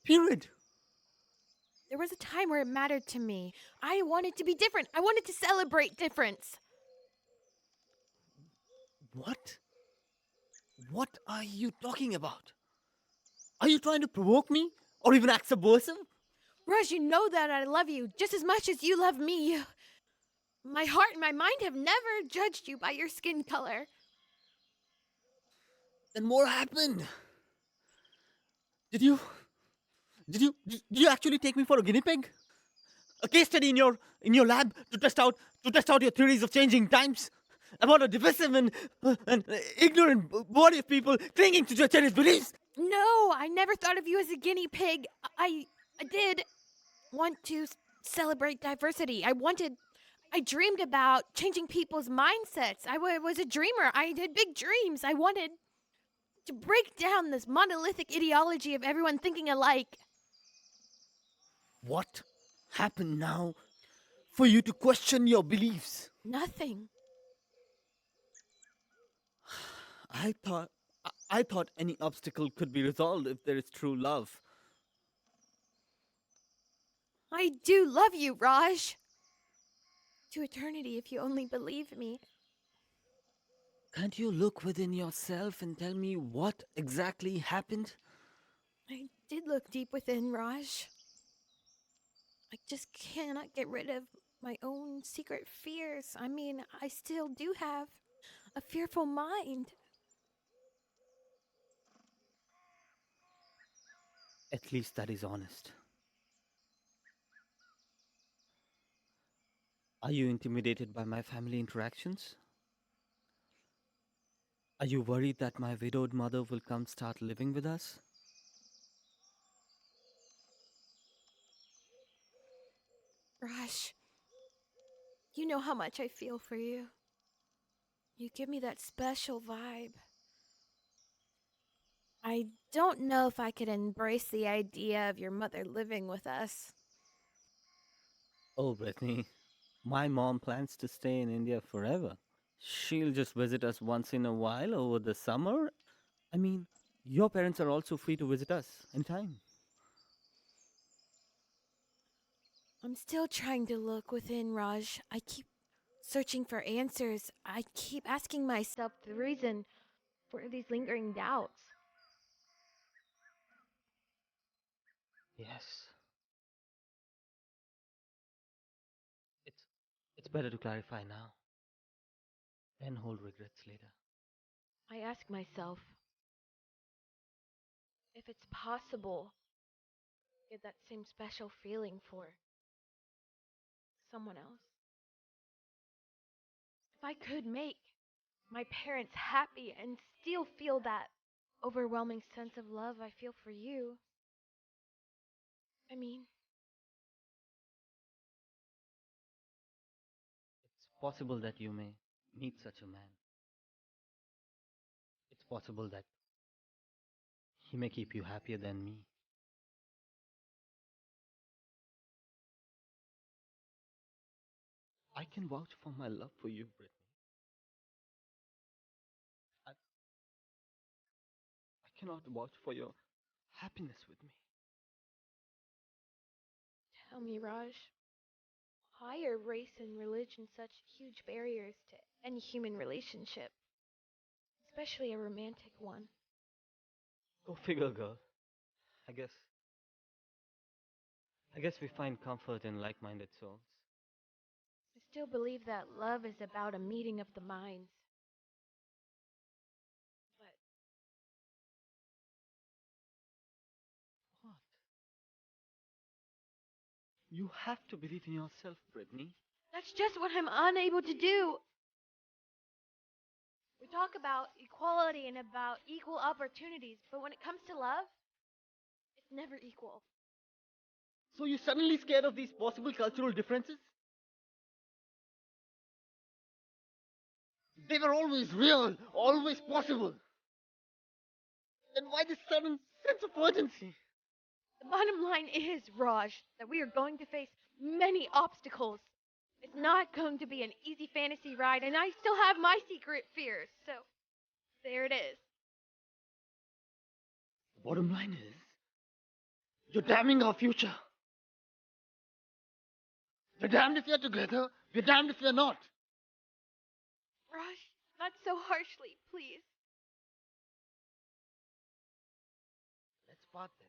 Period. There was a time where it mattered to me. I wanted to be different. I wanted to celebrate difference. What? What are you talking about? Are you trying to provoke me? Or even act subversive? Raj, you know that I love you just as much as you love me. My heart and my mind have never judged you by your skin color. Then what happened? Did you actually take me for a guinea pig? A case study in your lab to test out your theories of changing times? About a divisive and ignorant body of people clinging to their cherished beliefs? No, I never thought of you as a guinea pig. I did want to celebrate diversity. I dreamed about changing people's mindsets. I was a dreamer. I had big dreams. I wanted to break down this monolithic ideology of everyone thinking alike. What happened now for you to question your beliefs? Nothing. I thought any obstacle could be resolved if there is true love. I do love you, Raj. To eternity, if you only believe me. Can't you look within yourself and tell me what exactly happened? I did look deep within, Raj. I just cannot get rid of my own secret fears. I mean, I still do have a fearful mind. At least that is honest. Are you intimidated by my family interactions? Are you worried that my widowed mother will come start living with us? Rush, you know how much I feel for you. You give me that special vibe. I don't know if I could embrace the idea of your mother living with us. Oh, Bethany, my mom plans to stay in India forever. She'll just visit us once in a while over the summer. I mean, your parents are also free to visit us anytime. I'm still trying to look within, Raj. I keep searching for answers. I keep asking myself the reason for these lingering doubts. Yes. It's it's better to clarify now then hold regrets later. I ask myself if it's possible to get that same special feeling for someone else. If I could make my parents happy and still feel that overwhelming sense of love I feel for you. I mean, It's possible that you may meet such a man. It's possible that he may keep you happier than me. I can vouch for my love for you, Brittany. I cannot vouch for your happiness with me. tell me, Raj, why are race and religion such huge barriers to any human relationship, especially a romantic one? Go figure, girl. I guess I guess we find comfort in like-minded souls. I still believe that love is about a meeting of the minds. But What? You have to believe in yourself, Brittany. that's just what I'm unable to do. We talk about equality and about equal opportunities, but when it comes to love, it's never equal. So you're suddenly scared of these possible cultural differences? They were always real, always possible. Then why this sudden sense of urgency? The bottom line is, Raj, that we are going to face many obstacles. It's not going to be an easy fantasy ride, and I still have my secret fears. So, there it is. The bottom line is, you're damning our future. We're damned if you're together, we're damned if you're not. Raj, not so harshly, please. Let's part then.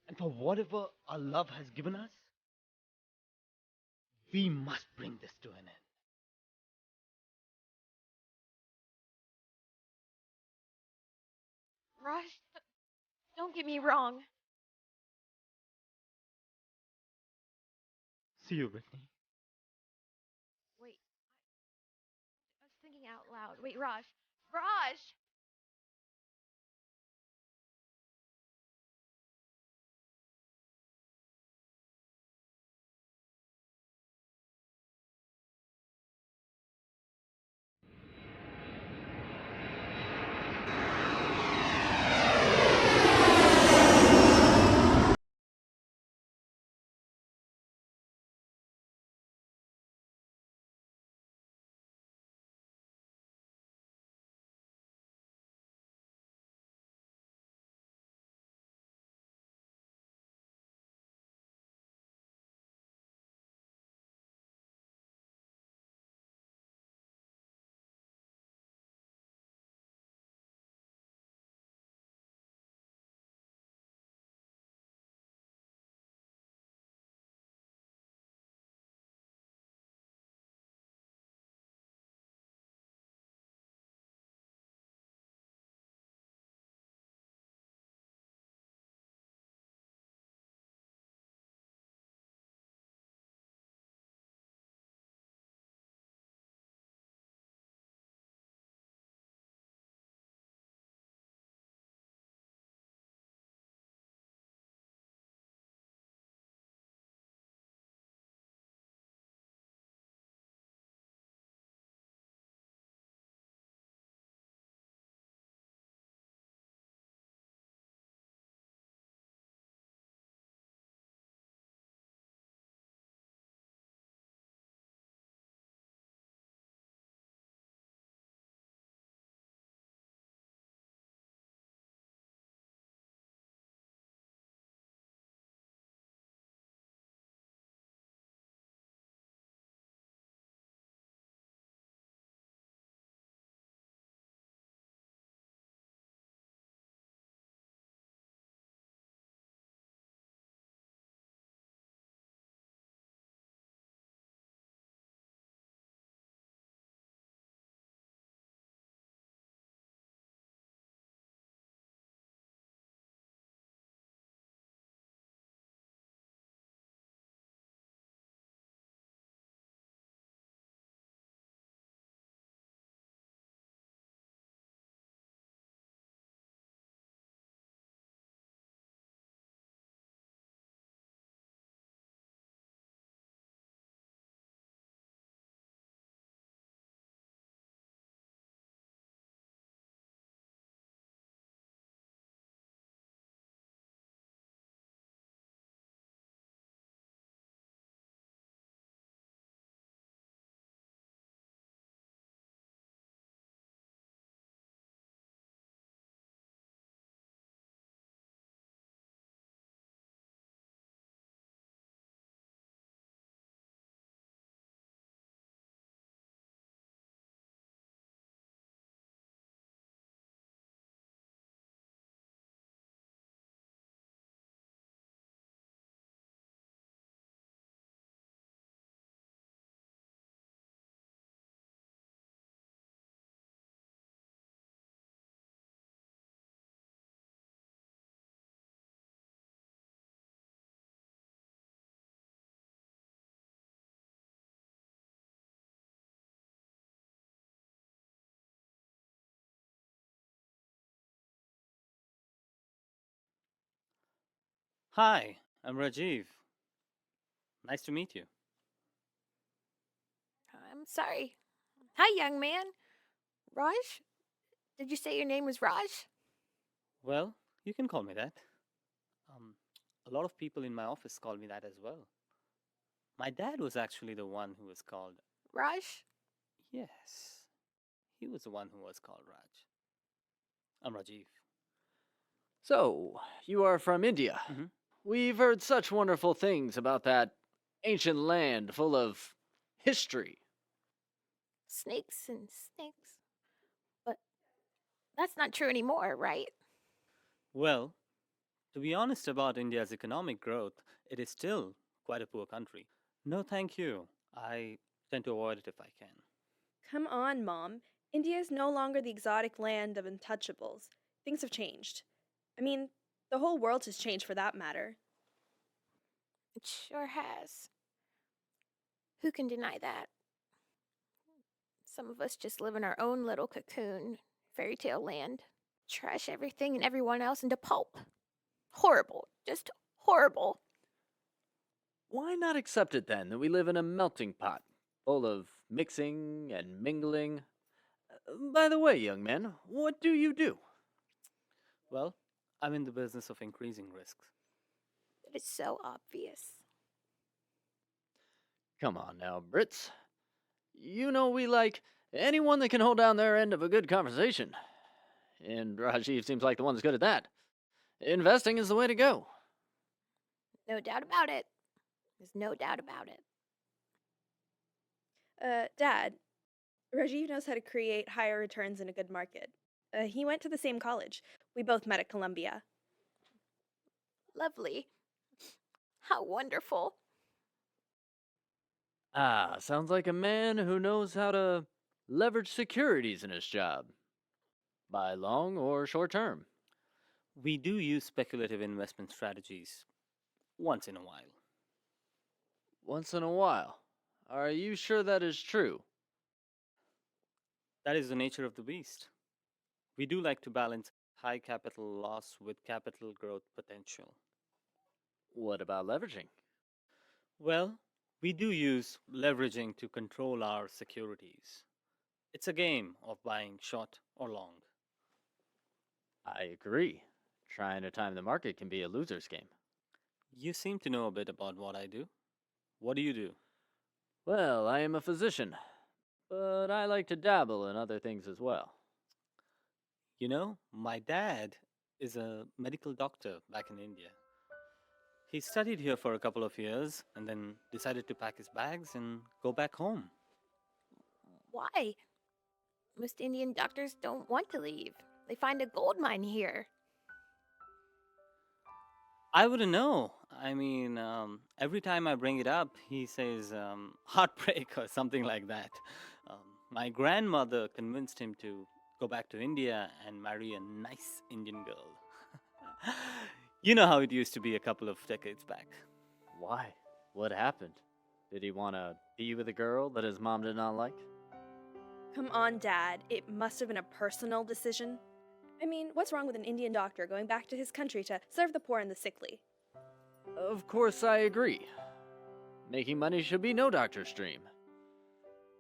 And for whatever our love has given us, we must bring this to an end. Raj, don't get me wrong. See you, Brittany. Wait, I was thinking out loud. Wait, Raj. Raj! Hi, I'm Rajiv. Nice to meet you. I'm sorry. Hi, young man. Raj? Did you say your name was Raj? Well, you can call me that. Um, a lot of people in my office call me that as well. My dad was actually the one who was called. Raj? Yes, he was the one who was called Raj. I'm Rajiv. So, you are from India. Mhm. We've heard such wonderful things about that ancient land full of history. Snakes and snakes. But that's not true anymore, right? Well, to be honest about India's economic growth, it is still quite a poor country. No, thank you. I tend to avoid it if I can. Come on, Mom. India is no longer the exotic land of untouchables. Things have changed. I mean, the whole world has changed for that matter. It sure has. Who can deny that? Some of us just live in our own little cocoon, fairy tale land, trash everything and everyone else into pulp. Horrible. Just horrible. Why not accept it then that we live in a melting pot, full of mixing and mingling? By the way, young man, what do you do? Well, I'm in the business of increasing risks. It is so obvious. Come on now, Brits. You know we like anyone that can hold down their end of a good conversation. And Rajiv seems like the one that's good at that. Investing is the way to go. No doubt about it. There's no doubt about it. Dad, Rajiv knows how to create higher returns in a good market. He went to the same college. We both met at Columbia. Lovely. How wonderful. Ah, sounds like a man who knows how to leverage securities in his job. By long or short term. We do use speculative investment strategies once in a while. Once in a while. Are you sure that is true? That is the nature of the beast. We do like to balance high capital loss with capital growth potential. What about leveraging? Well, we do use leveraging to control our securities. It's a game of buying short or long. I agree. Trying to time the market can be a loser's game. You seem to know a bit about what I do. What do you do? Well, I am a physician, but I like to dabble in other things as well. You know, my dad is a medical doctor back in India. He studied here for a couple of years and then decided to pack his bags and go back home. Why? Most Indian doctors don't want to leave. They find a gold mine here. I wouldn't know. I mean, every time I bring it up, he says heartbreak or something like that. My grandmother convinced him to go back to India and marry a nice Indian girl. You know how it used to be a couple of decades back. Why? What happened? Did he want to be with a girl that his mom did not like? Come on, Dad. It must have been a personal decision. I mean, what's wrong with an Indian doctor going back to his country to serve the poor and the sickly? Of course, I agree. Making money should be no doctor's dream.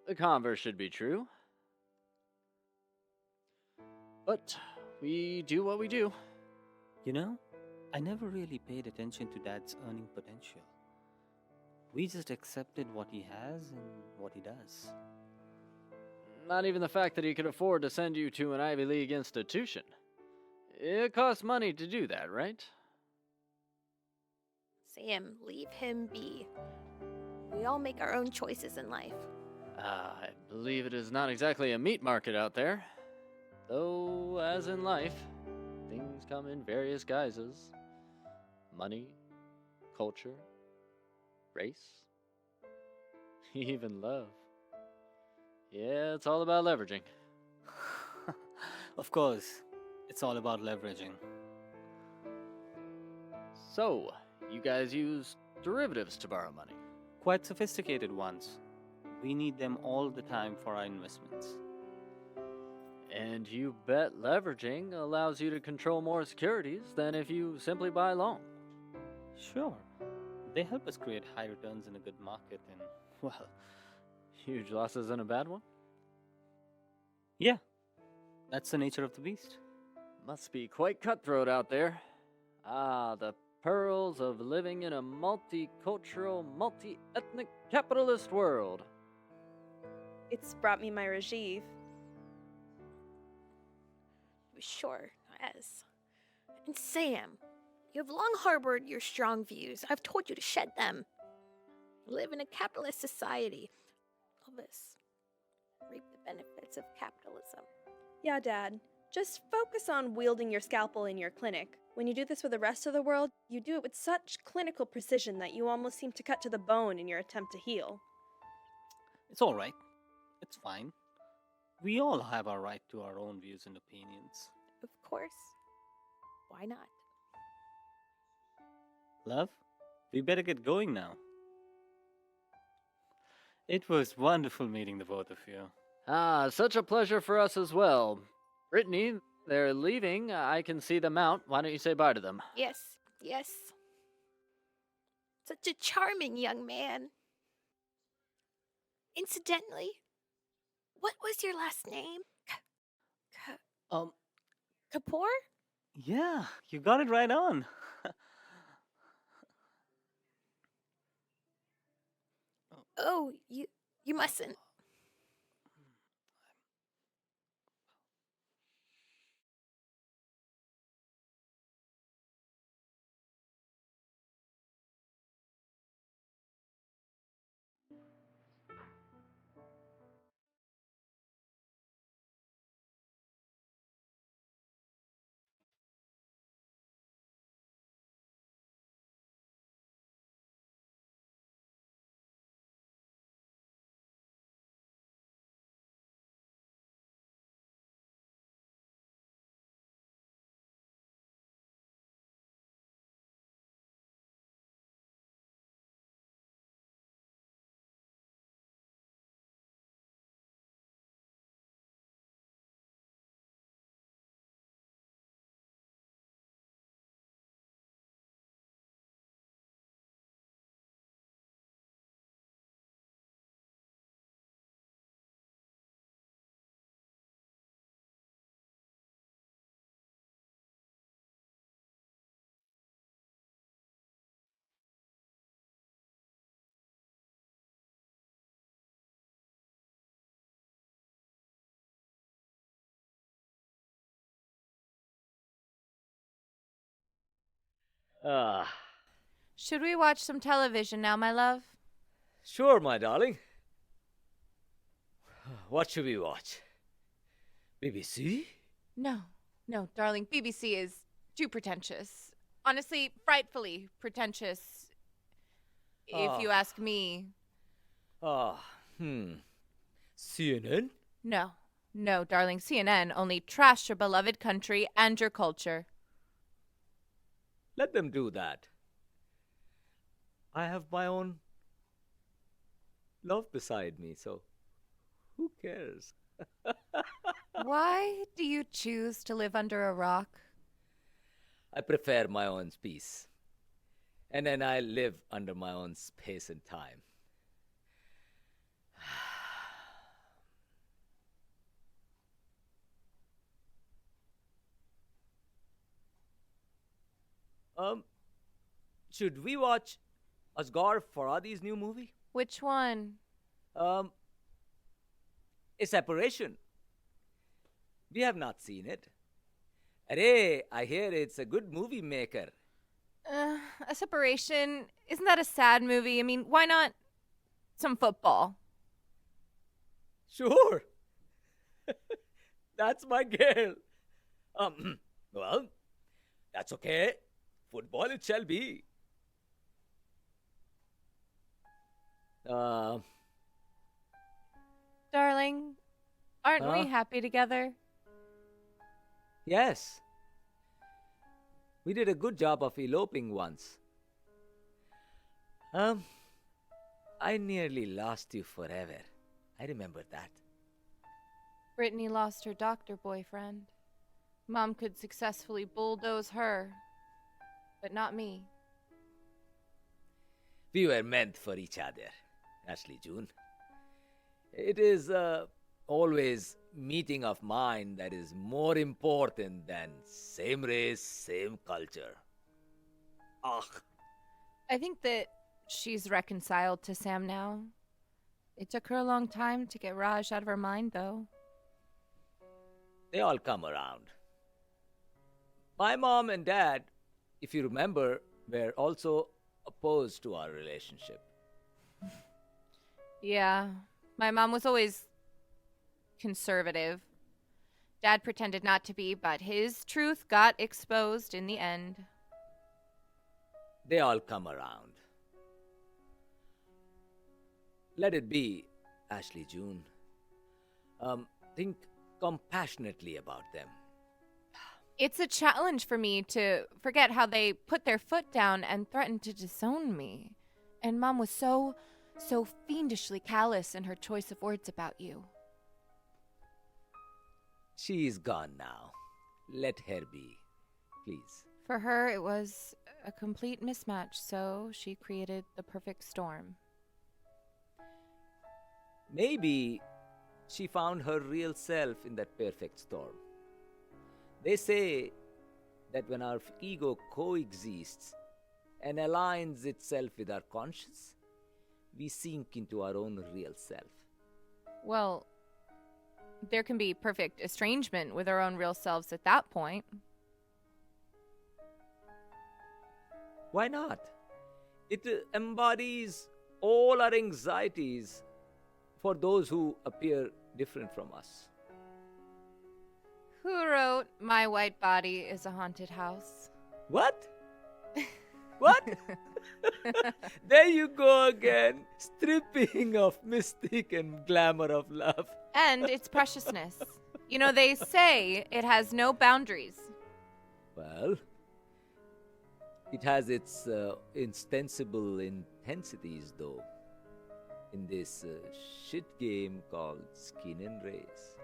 The converse should be true. But we do what we do. You know, I never really paid attention to Dad's earning potential. We just accepted what he has and what he does. Not even the fact that he could afford to send you to an Ivy League institution. It costs money to do that, right? Sam, leave him be. We all make our own choices in life. I believe it is not exactly a meat market out there. Though, as in life, things come in various guises. Money, culture, race, even love. Yeah, it's all about leveraging. Of course, it's all about leveraging. So, you guys use derivatives to borrow money? Quite sophisticated ones. We need them all the time for our investments. And you bet leveraging allows you to control more securities than if you simply buy long. Sure. They help us create high returns in a good market and, well, Huge losses and a bad one? yeah, that's the nature of the beast. Must be quite cutthroat out there. Ah, the pearls of living in a multicultural, multi-ethnic capitalist world. It's brought me my Rajiv. Sure, yes. And Sam, you have long harbored your strong views. I've told you to shed them. Live in a capitalist society. All this. Reap the benefits of capitalism. Yeah, Dad. Just focus on wielding your scalpel in your clinic. When you do this with the rest of the world, you do it with such clinical precision that you almost seem to cut to the bone in your attempt to heal. It's all right. It's fine. We all have our right to our own views and opinions. Of course. Why not? Love, we better get going now. It was wonderful meeting the both of you. Ah, such a pleasure for us as well. Brittany, they're leaving. I can see them out. Why don't you say bye to them? Yes, yes. Such a charming young man. Incidentally, what was your last name? Kapoor? Yeah, you got it right on. Oh, you mustn't. Ah, Should we watch some television now, my love? sure, my darling. What should we watch? BBC? No, darling. BBC is too pretentious. Honestly, frightfully pretentious. If you ask me. CNN? No, darling. CNN only trash your beloved country and your culture. Let them do that. I have my own love beside me, so who cares? Why do you choose to live under a rock? I prefer my own peace. And then I live under my own space and time. Should we watch Asghar Farhadi's new movie? Which one? A Separation. We have not seen it. Arey, I hear it's a good movie maker. A Separation? Isn't that a sad movie? I mean, why not some football? Sure. That's my girl. Well, that's okay. Football it shall be. Darling, aren't we happy together? Yes. We did a good job of eloping once. I nearly lost you forever. I remember that. Brittany lost her doctor boyfriend. Mom could successfully bulldoze her, but not me. We were meant for each other, Ashley June. It is always meeting of mind that is more important than same race, same culture. Ugh. I think that she's reconciled to Sam now. It took her a long time to get Raj out of her mind, though. They all come around. My mom and dad, if you remember, were also opposed to our relationship. Yeah, my mom was always conservative. Dad pretended not to be, but his truth got exposed in the end. They all come around. Let it be, Ashley June. Think compassionately about them. It's a challenge for me to forget how they put their foot down and threatened to disown me. And Mom was so fiendishly callous in her choice of words about you. She is gone now. Let her be, please. For her, it was a complete mismatch, so she created the perfect storm. Maybe she found her real self in that perfect storm. They say that when our ego coexists and aligns itself with our conscience, we sink into our own real self. Well, there can be perfect estrangement with our own real selves at that point. Why not? It embodies all our anxieties for those who appear different from us. Who wrote My White Body is a Haunted House? What? What? There you go again, stripping of mystic and glamour of love. And its preciousness. You know, they say it has no boundaries. Well, it has its insensible intensities, though, in this shit game called Skin and Race.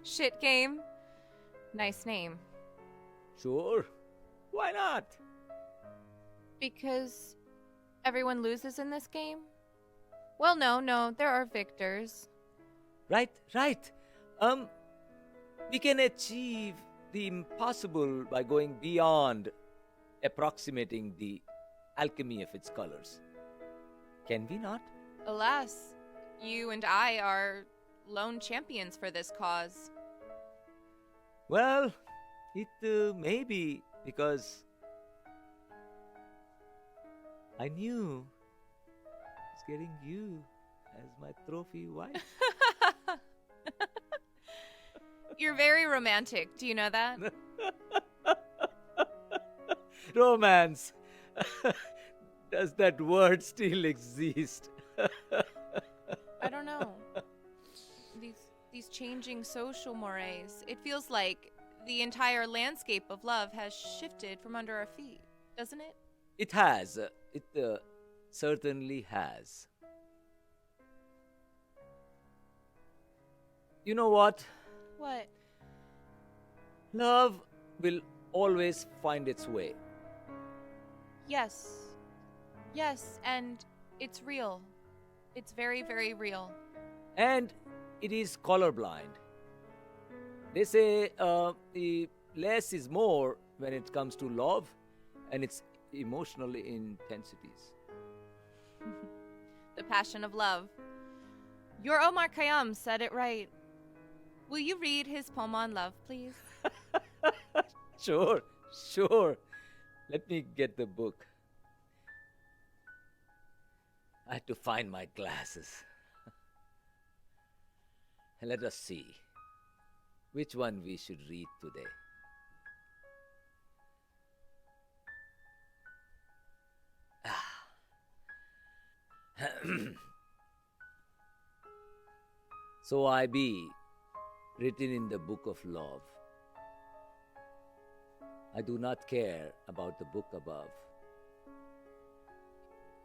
Shit game? Nice name. Sure. Why not? Because everyone loses in this game? Well, no, there are victors. Right. We can achieve the impossible by going beyond approximating the alchemy of its colors. Can we not? Alas, you and I are lone champions for this cause. Well, it may be because I knew I was getting you as my trophy wife. You're very romantic. Do you know that? Romance. Does that word still exist? I don't know. These changing social mores. It feels like the entire landscape of love has shifted from under our feet, doesn't it? It has. It certainly has. You know what? What? Love will always find its way. Yes, and it's real. It's very, very real. And it is colorblind. They say less is more when it comes to love and its emotional intensities. The passion of love. Your Omar Khayyam said it right. Will you read his poem on love, please? Sure. Let me get the book. I had to find my glasses. Let us see which one we should read today. So I be written in the book of love. I do not care about the book above.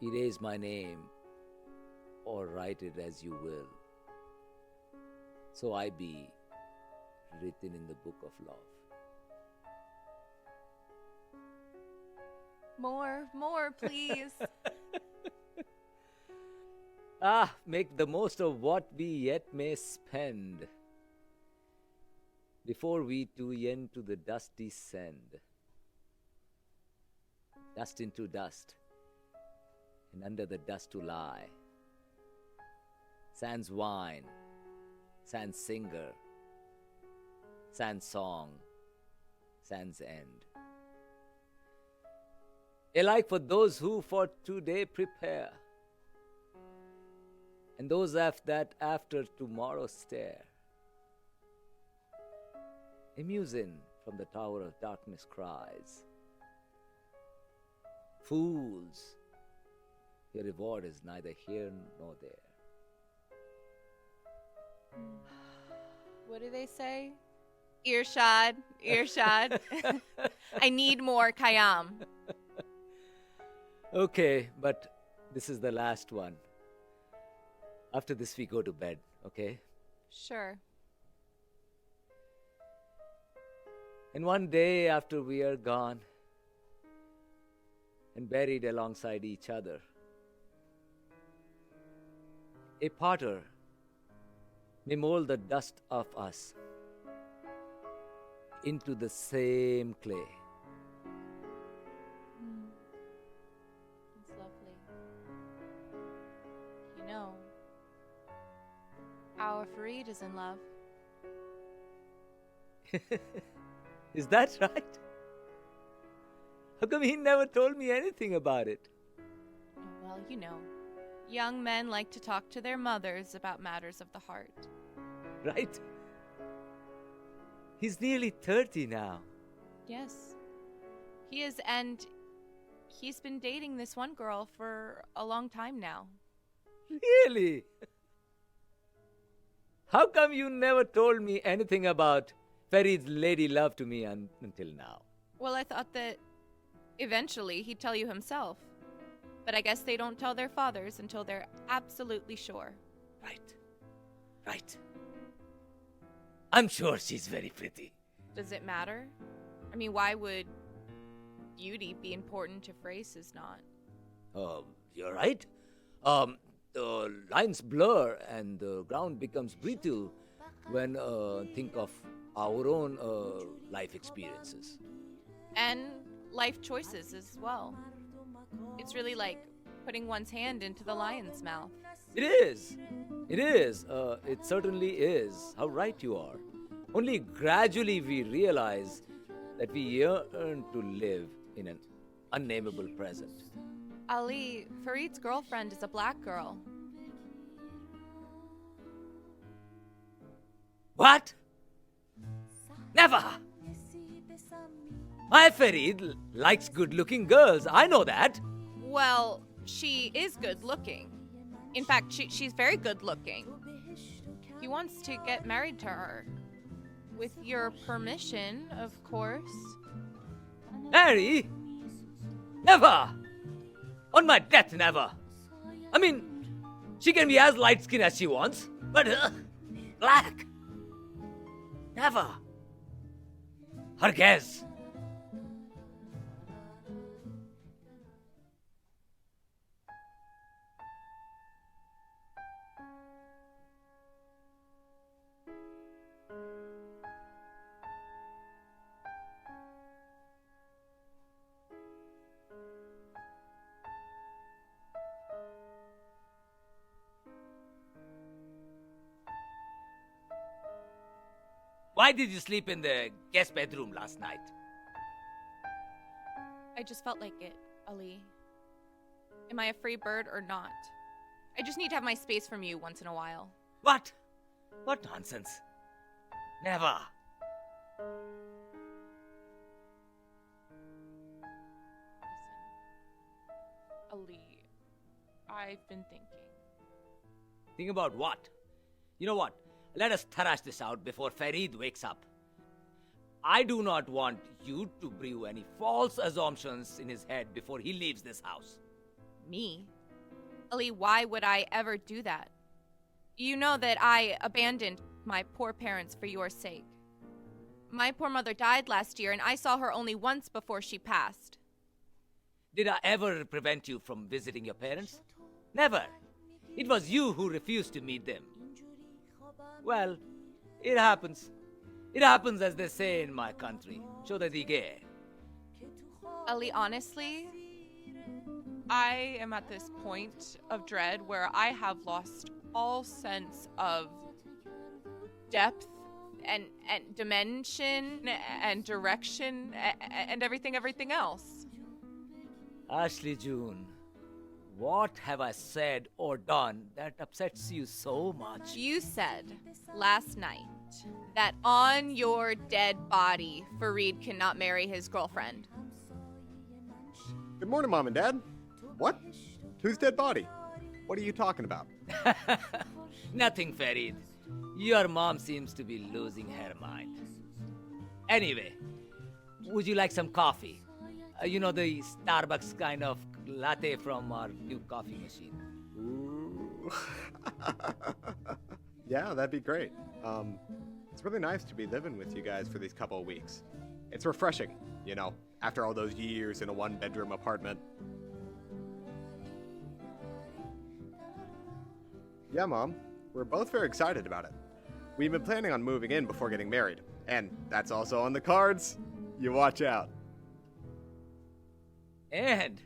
Erase my name or write it as you will. So I be written in the book of love. More, please. Make the most of what we yet may spend, before we too yen to the dust descend. Dust into dust, and under the dust to lie. Sans wine, sans singer, sans song, sans end. Alike for those who for today prepare, and those that after tomorrow stare. A muezzin from the tower of darkness cries, "Fools, your reward is neither here nor there." What do they say? Earshad. I need more Khayyam. Okay, but this is the last one. After this, we go to bed, okay? Sure. And one day after we are gone and buried alongside each other, a potter may mold the dust of us into the same clay. It's lovely. You know, our Farid is in love. Is that right? How come he never told me anything about it? Well, you know, young men like to talk to their mothers about matters of the heart. Right? He's nearly 30 now. Yes. He is, and he's been dating this one girl for a long time now. Really? How come you never told me anything about Farid's lady love to me until now? Well, I thought that eventually he'd tell you himself. But I guess they don't tell their fathers until they're absolutely sure. Right. I'm sure she's very pretty. Does it matter? I mean, why would beauty be important if race is not? You're right. The lines blur and the ground becomes brittle when think of our own life experiences. And life choices as well. It's really like putting one's hand into the lion's mouth. It is. It certainly is. How right you are. Only gradually we realize that we yearn to live in an unnameable present. Ali, Farid's girlfriend is a black girl. What? Never! My Farid likes good-looking girls. I know that. Well, she is good looking. In fact, she's very good looking. He wants to get married to her. With your permission, of course. Harry? Never! On my death, never. I mean, she can be as light-skinned as she wants, but black. Never. Hargez. Why did you sleep in the guest bedroom last night? I just felt like it, Ali. Am I a free bird or not? I just need to have my space from you once in a while. What? What nonsense. Never. Listen, Ali, I've been thinking. Think about what? You know what? Let us thrash this out before Farid wakes up. I do not want you to brew any false assumptions in his head before he leaves this house. Me? Ali, why would I ever do that? You know that I abandoned my poor parents for your sake. My poor mother died last year, and I saw her only once before she passed. Did I ever prevent you from visiting your parents? Never. It was you who refused to meet them. Well, it happens. It happens as they say in my country. Chota dige. Ali, honestly, I am at this point of dread where I have lost all sense of depth and dimension and direction and everything else. Ashley June, what have I said or done that upsets you so much? You said last night that on your dead body, Fareed cannot marry his girlfriend. Good morning, Mom and Dad. What? Whose dead body? What are you talking about? Nothing, Fareed. Your mom seems to be losing her mind. Anyway, would you like some coffee? You know, the Starbucks kind of latte from our new coffee machine. Ooh. Yeah, that'd be great. It's really nice to be living with you guys for these couple of weeks. It's refreshing, you know, after all those years in a one-bedroom apartment. Yeah, Mom. We're both very excited about it. We've been planning on moving in before getting married, and that's also on the cards. You watch out. And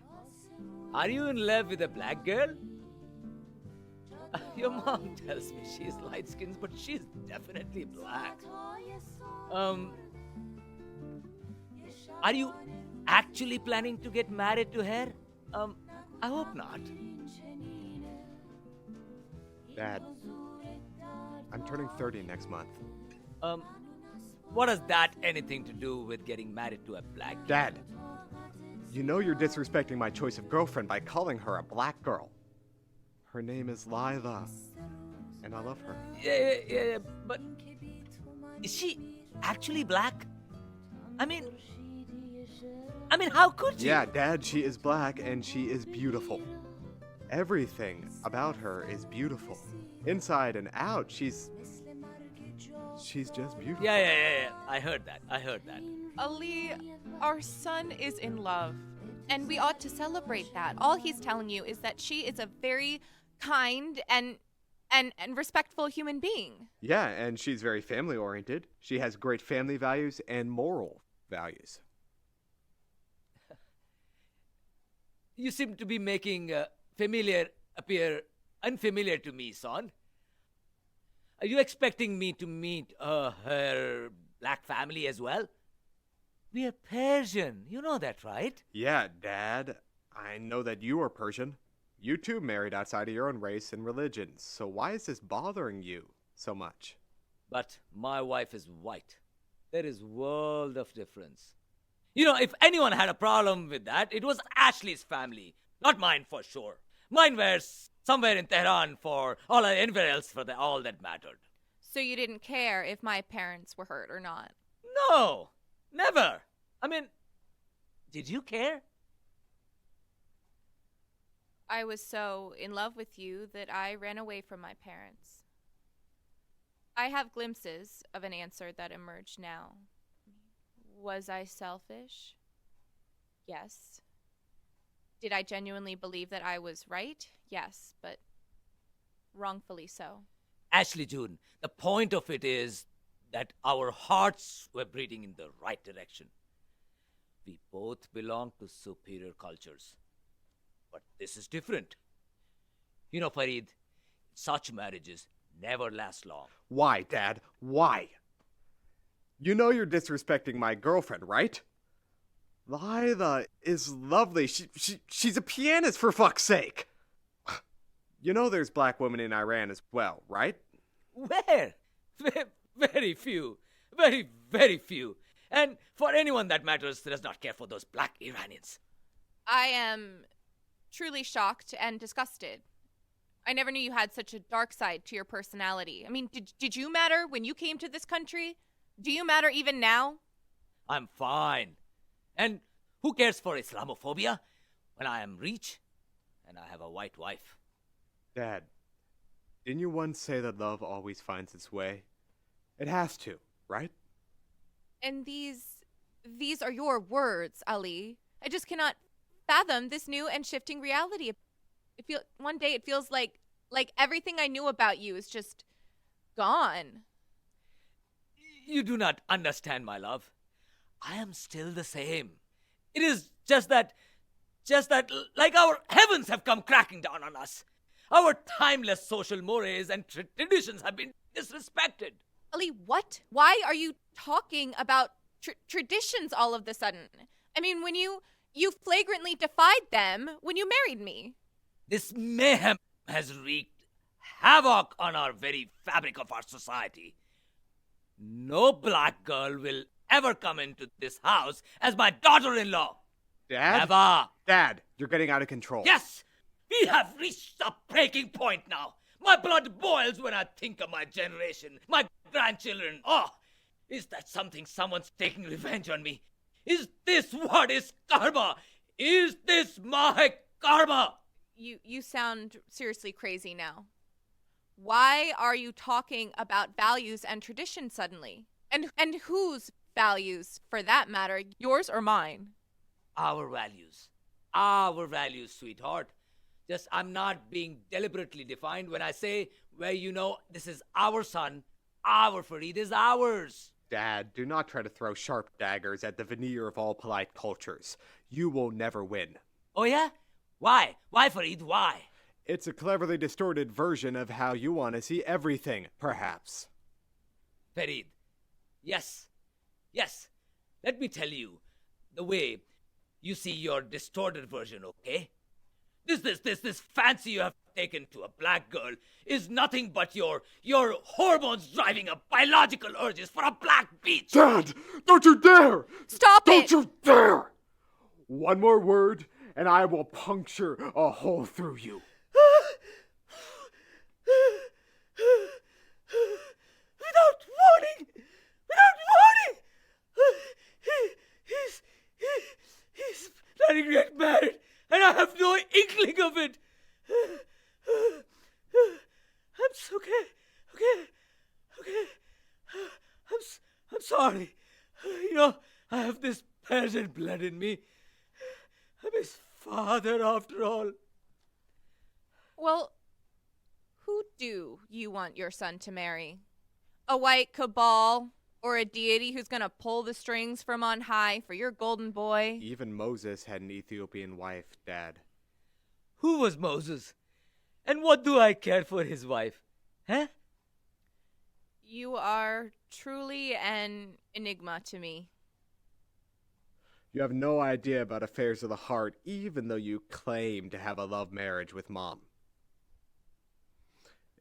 are you in love with a black girl? Your mom tells me she's light-skinned, but she's definitely black. Are you actually planning to get married to her? I hope not. Dad, I'm turning 30 next month. What has that anything to do with getting married to a black girl? Dad, you know you're disrespecting my choice of girlfriend by calling her a black girl. Her name is Lila, and I love her. Yeah, but is she actually black? I mean, how could you? Yeah, Dad, she is black, and she is beautiful. Everything about her is beautiful. Inside and out, she's just beautiful. Yeah. I heard that. Ali, our son is in love, and we ought to celebrate that. All he's telling you is that she is a very kind and respectful human being. Yeah, and she's very family-oriented. She has great family values and moral values. You seem to be making familiar appear unfamiliar to me, son. Are you expecting me to meet her black family as well? We are Persian. You know that, right? Yeah, Dad. I know that you are Persian. You too married outside of your own race and religion. So why is this bothering you so much? But my wife is white. There is world of difference. You know, if anyone had a problem with that, it was Ashley's family. Not mine for sure. Mine were somewhere in Tehran for all anywhere else for all that mattered. So you didn't care if my parents were hurt or not? No, never. I mean, did you care? I was so in love with you that I ran away from my parents. I have glimpses of an answer that emerged now. Was I selfish? Yes. Did I genuinely believe that I was right? Yes, but wrongfully so. Ashley June, the point of it is that our hearts were breathing in the right direction. We both belong to superior cultures. But this is different. You know, Fareed, such marriages never last long. Why, Dad? Why? You know you're disrespecting my girlfriend, right? Lila is lovely. She's a pianist, for fuck's sake. You know there's black women in Iran as well, right? Where? Very few. Very, very few. And for anyone that matters, does not care for those black Iranians. I am truly shocked and disgusted. I never knew you had such a dark side to your personality. I mean, did you matter when you came to this country? Do you matter even now? I'm fine. And who cares for Islamophobia when I am rich and I have a white wife? Dad, didn't you once say that love always finds its way? It has to, right? And these are your words, Ali. I just cannot fathom this new and shifting reality. One day it feels like everything I knew about you is just gone. You do not understand, my love. I am still the same. It is just that, like our heavens have come cracking down on us. Our timeless social mores and traditions have been disrespected. Ali, what? Why are you talking about traditions all of the sudden? I mean, when you flagrantly defied them when you married me. This mayhem has wreaked havoc on our very fabric of our society. No black girl will ever come into this house as my daughter-in-law. Dad? Never. Dad, you're getting out of control. Yes! We have reached a breaking point now. My blood boils when I think of my generation, my grandchildren. Oh, is that something someone's taking revenge on me? Is this what is karma? Is this my karma? You sound seriously crazy now. Why are you talking about values and tradition suddenly? And whose values, for that matter, yours or mine? Our values. Our values, sweetheart. Just, I'm not being deliberately defined when I say, well, this is our son, our Farid is ours. Dad, do not try to throw sharp daggers at the veneer of all polite cultures. You will never win. Oh, yeah? Why? Why, Farid? Why? It's a cleverly distorted version of how you want to see everything, perhaps. Farid. Yes. Let me tell you the way you see your distorted version, okay? This fancy you have taken to a black girl is nothing but your hormones driving up biological urges for a black beach. Dad, don't you dare! Stop it! Don't you dare! One more word, and I will puncture a hole through you. Without warning! He's planning to get married, and I have no inkling of it. I'm okay. I'm sorry. I have this peasant blood in me. I'm his father, after all. Well, who do you want your son to marry? A white cabal or a deity who's gonna pull the strings from on high for your golden boy? Even Moses had an Ethiopian wife, Dad. Who was Moses? And what do I care for his wife? Huh? You are truly an enigma to me. You have no idea about affairs of the heart, even though you claim to have a love marriage with Mom.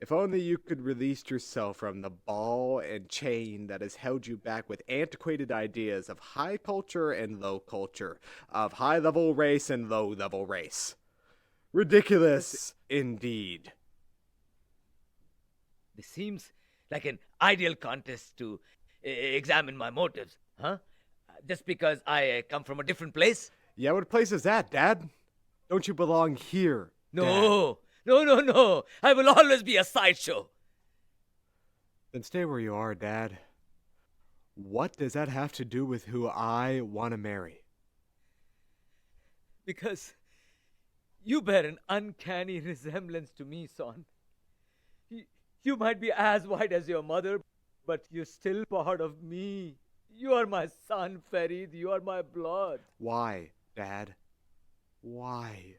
If only you could release yourself from the ball and chain that has held you back with antiquated ideas of high culture and low culture, of high-level race and low-level race. Ridiculous, indeed. This seems like an ideal contest to examine my motives, huh? Just because I come from a different place? Yeah, what place is that, Dad? Don't you belong here, No. Dad? No. I will always be a sideshow. Then stay where you are, Dad. What does that have to do with who I want to marry? Because you bear an uncanny resemblance to me, son. You might be as white as your mother, but you're still part of me. You are my son, Farid. You are my blood. Why, Dad? Why?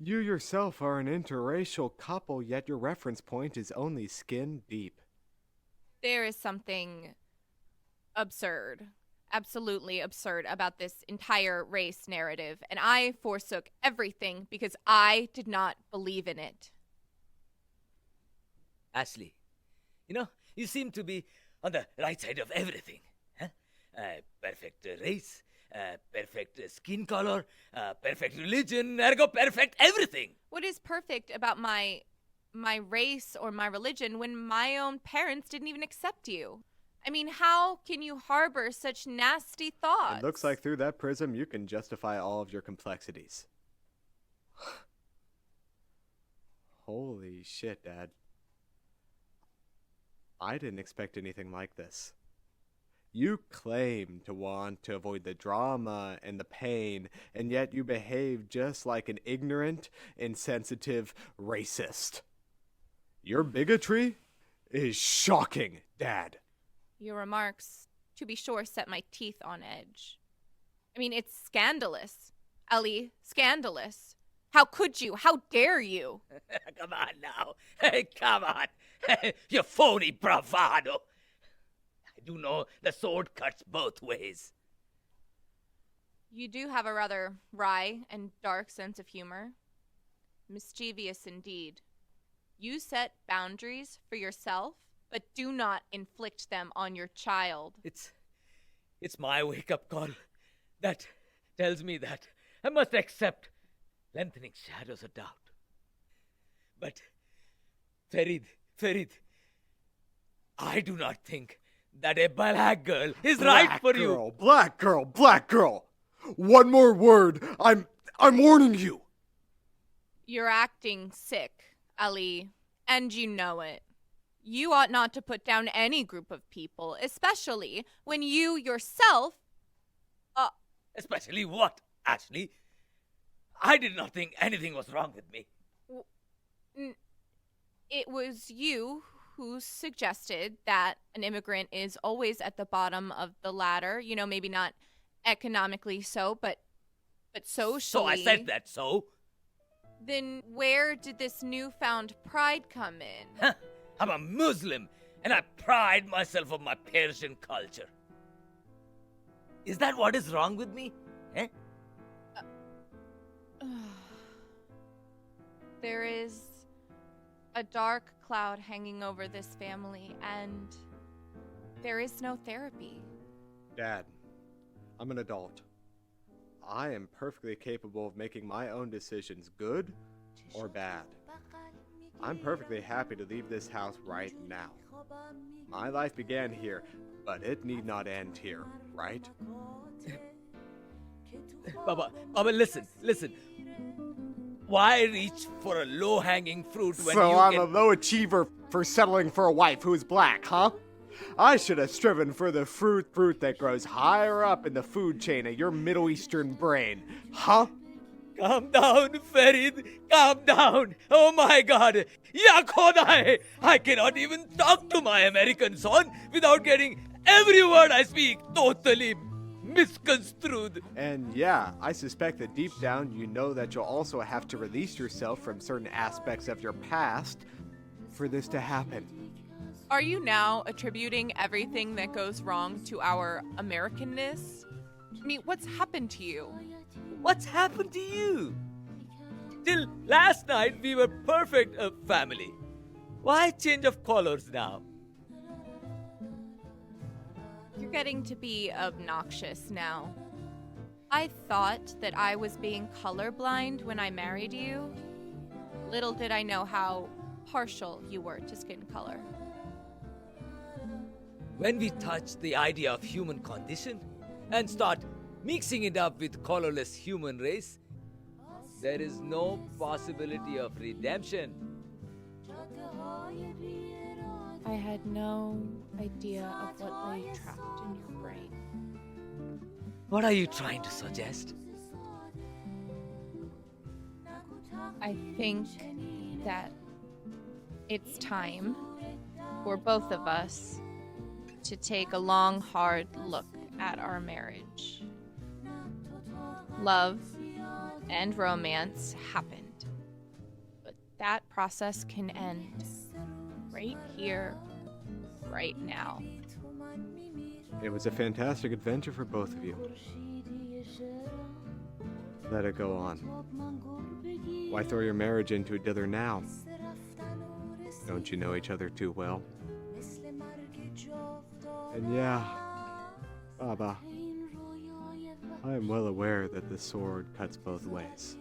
You yourself are an interracial couple, yet your reference point is only skin deep. There is something absurd, absolutely absurd about this entire race narrative, and I forsook everything because I did not believe in it. Ashley, you seem to be on the right side of everything. Huh? Perfect race, perfect skin color, perfect religion, ergo perfect everything. What is perfect about my race or my religion when my own parents didn't even accept you? I mean, how can you harbor such nasty thoughts? It looks like through that prism you can justify all of your complexities. Holy shit, Dad. I didn't expect anything like this. You claim to want to avoid the drama and the pain, and yet you behave just like an ignorant, insensitive racist. Your bigotry is shocking, Dad. Your remarks, to be sure, set my teeth on edge. I mean, it's scandalous. Ellie, scandalous. How could you? How dare you? Come on now. Hey, come on. You phony bravado. I do know the sword cuts both ways. You do have a rather wry and dark sense of humor. Mischievous indeed. You set boundaries for yourself, but do not inflict them on your child. It's my wake-up call that tells me that I must accept lengthening shadows of doubt. But, Farid, I do not think that a black girl is right for you. Black girl. One more word. I'm warning you. You're acting sick, Ali, and you know it. You ought not to put down any group of people, especially when you yourself... Especially what, Ashley? I did not think anything was wrong with me. It was you who suggested that an immigrant is always at the bottom of the ladder. You know, maybe not economically so, but socially. So I said that, so? Then where did this newfound pride come in? Huh? I'm a Muslim, and I pride myself on my Persian culture. Is that what is wrong with me? Eh? There is a dark cloud hanging over this family, and there is no therapy. Dad, I'm an adult. I am perfectly capable of making my own decisions, good or bad. I'm perfectly happy to leave this house right now. My life began here, but it need not end here, right? Baba, listen. Why reach for a low-hanging fruit when so you I'm can... a low achiever for settling for a wife who is black, huh? I should have striven for the fruit that grows higher up in the food chain of your Middle Eastern brain, huh? Calm down, Farid. Calm down. Oh my God. Ya Khodai. I cannot even talk to my American son without getting every word I speak totally misconstrued. And yeah, I suspect that deep down you know that you'll also have to release yourself from certain aspects of your past for this to happen. Are you now attributing everything that goes wrong to our Americanness? I mean, what's happened to you? What's happened to you? Till last night we were perfect family. Why change of colors now? You're getting to be obnoxious now. I thought that I was being colorblind when I married you. Little did I know how partial you were to skin color. When we touch the idea of human condition and start mixing it up with colorless human race, there is no possibility of redemption. I had no idea of what lay trapped in your brain. What are you trying to suggest? I think that it's time for both of us to take a long, hard look at our marriage. Love and romance happened, but that process can end right here, right now. It was a fantastic adventure for both of you. Let it go on. Why throw your marriage into a dither now? Don't you know each other too well? And yeah, Baba, I am well aware that the sword cuts both ways.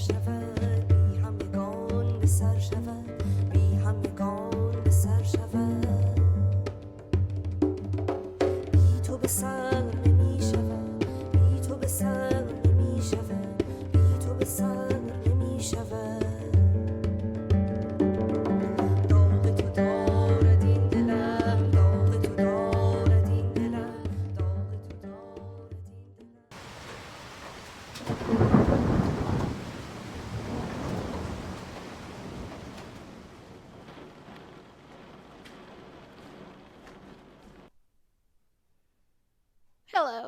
شود بی همگان به سر شود بی همگان به سر شود بی تو به سر نمی شود بی تو به سر نمی شود بی تو به سر نمی شود داغ تو دارد این دلم داغ تو دارد این دلم داغ تو دارد این دلم Hello.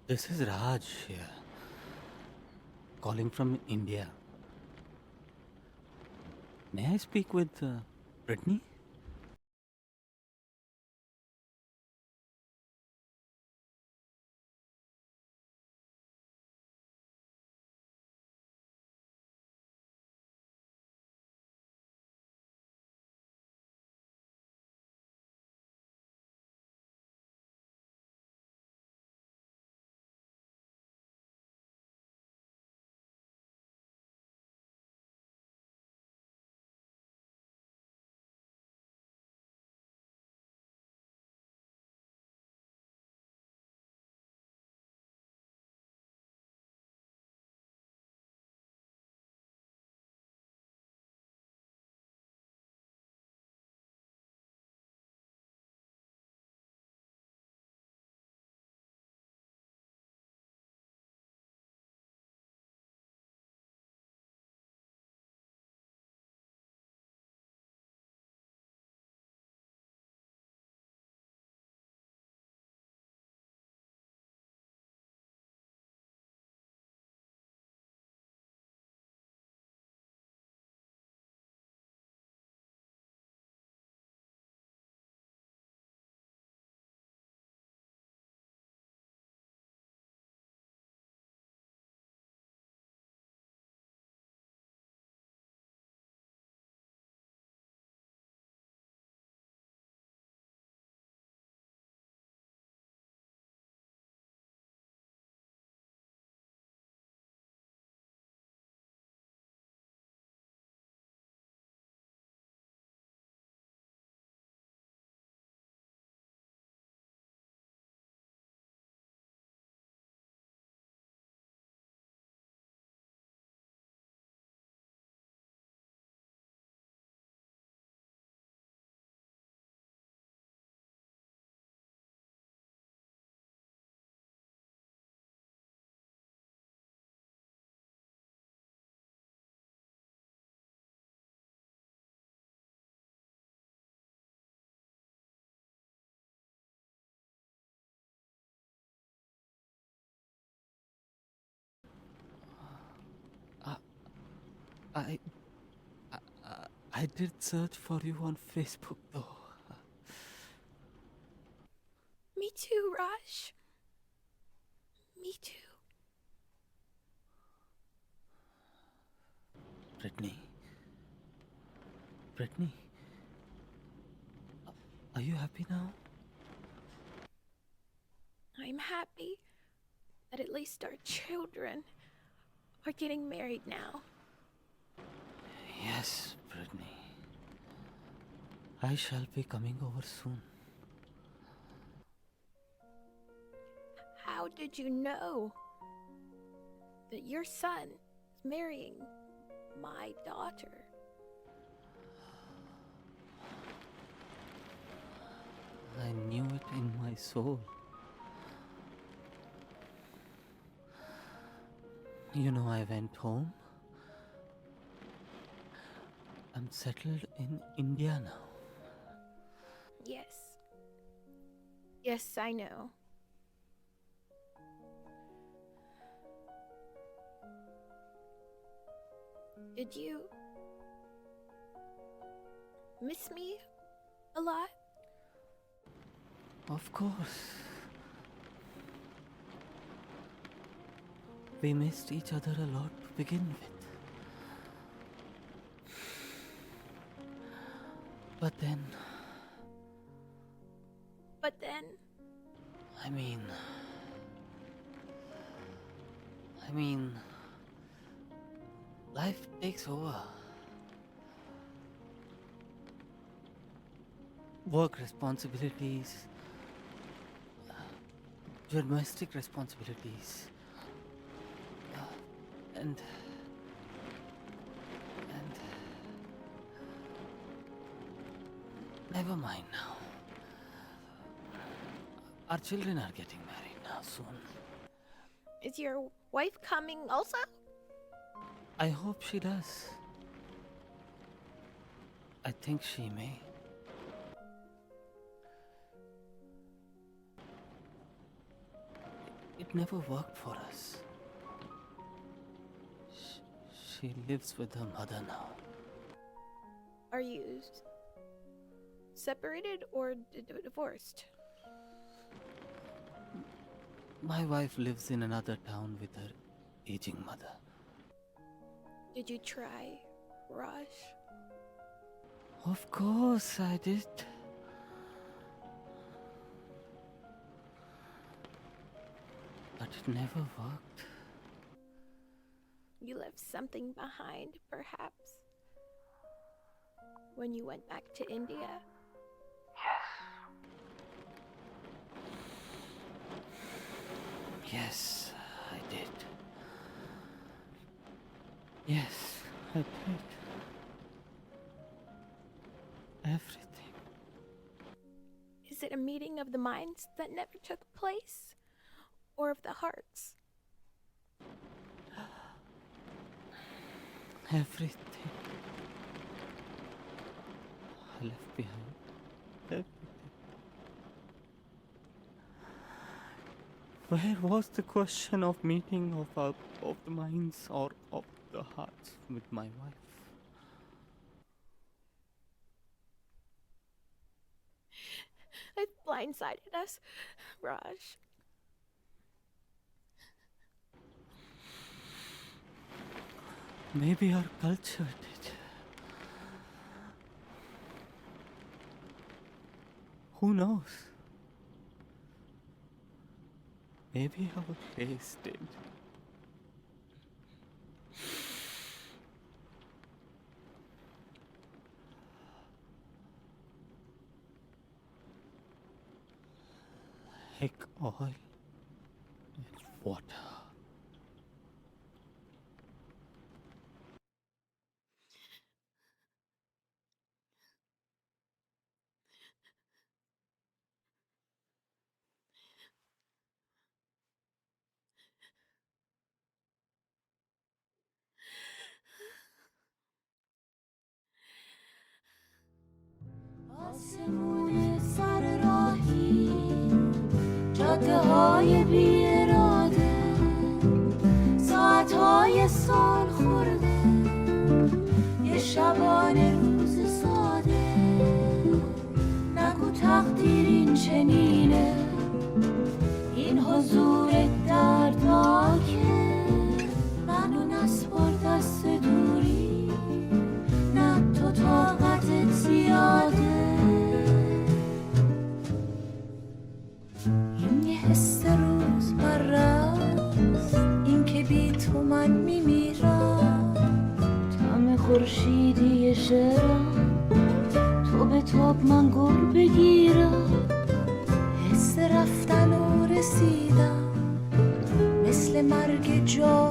This is Raj here, calling from India. May I speak with Brittany? I, I did search for you on Facebook though. Me too, Raj. Me too. Brittany. Brittany. Are you happy now? I'm happy that at least our children are getting married now. Yes, Brittany. I shall be coming over soon. How did you know that your son is marrying my daughter? I knew it in my soul. You know, I went home. I'm settled in India now. Yes. Yes, I know. Did you miss me a lot? Of course. We missed each other a lot to begin with. But then, But then, I mean, mean, life takes over. Work responsibilities, your domestic responsibilities, and never mind now. Our children are getting married now soon. Is your wife coming also? I hope she does. I think she may. It never worked for us. She lives with her mother now. Are you separated or divorced? My wife lives in another town with her aging mother. Did you try, Raj? Of course I did. But it never worked. You left something behind, perhaps, when you went back to India? Yes, I did. Yes, I did. Everything. Is it a meeting of the minds that never took place? Or of the hearts? Everything. I left behind everything. Where was the question of meeting of the minds or of the hearts with my wife? It blindsided us, Raj. Maybe our culture did. Who knows? Maybe our race did. Like oil and water. آسمون سر راهی جاده های بی اراده ساعت های سال خورده یه شبانه روز ساده نگو تقدیر این چنینه این حضور دردناکه منو نسپار دست دوری نه تو طاقتت زیاده این یه حس روزمره است این که بی تو من میمیرم طعم خورشیدی شعرم تو به تاب من گل بگیرم حس رفتن و رسیدم مثل مرگ جا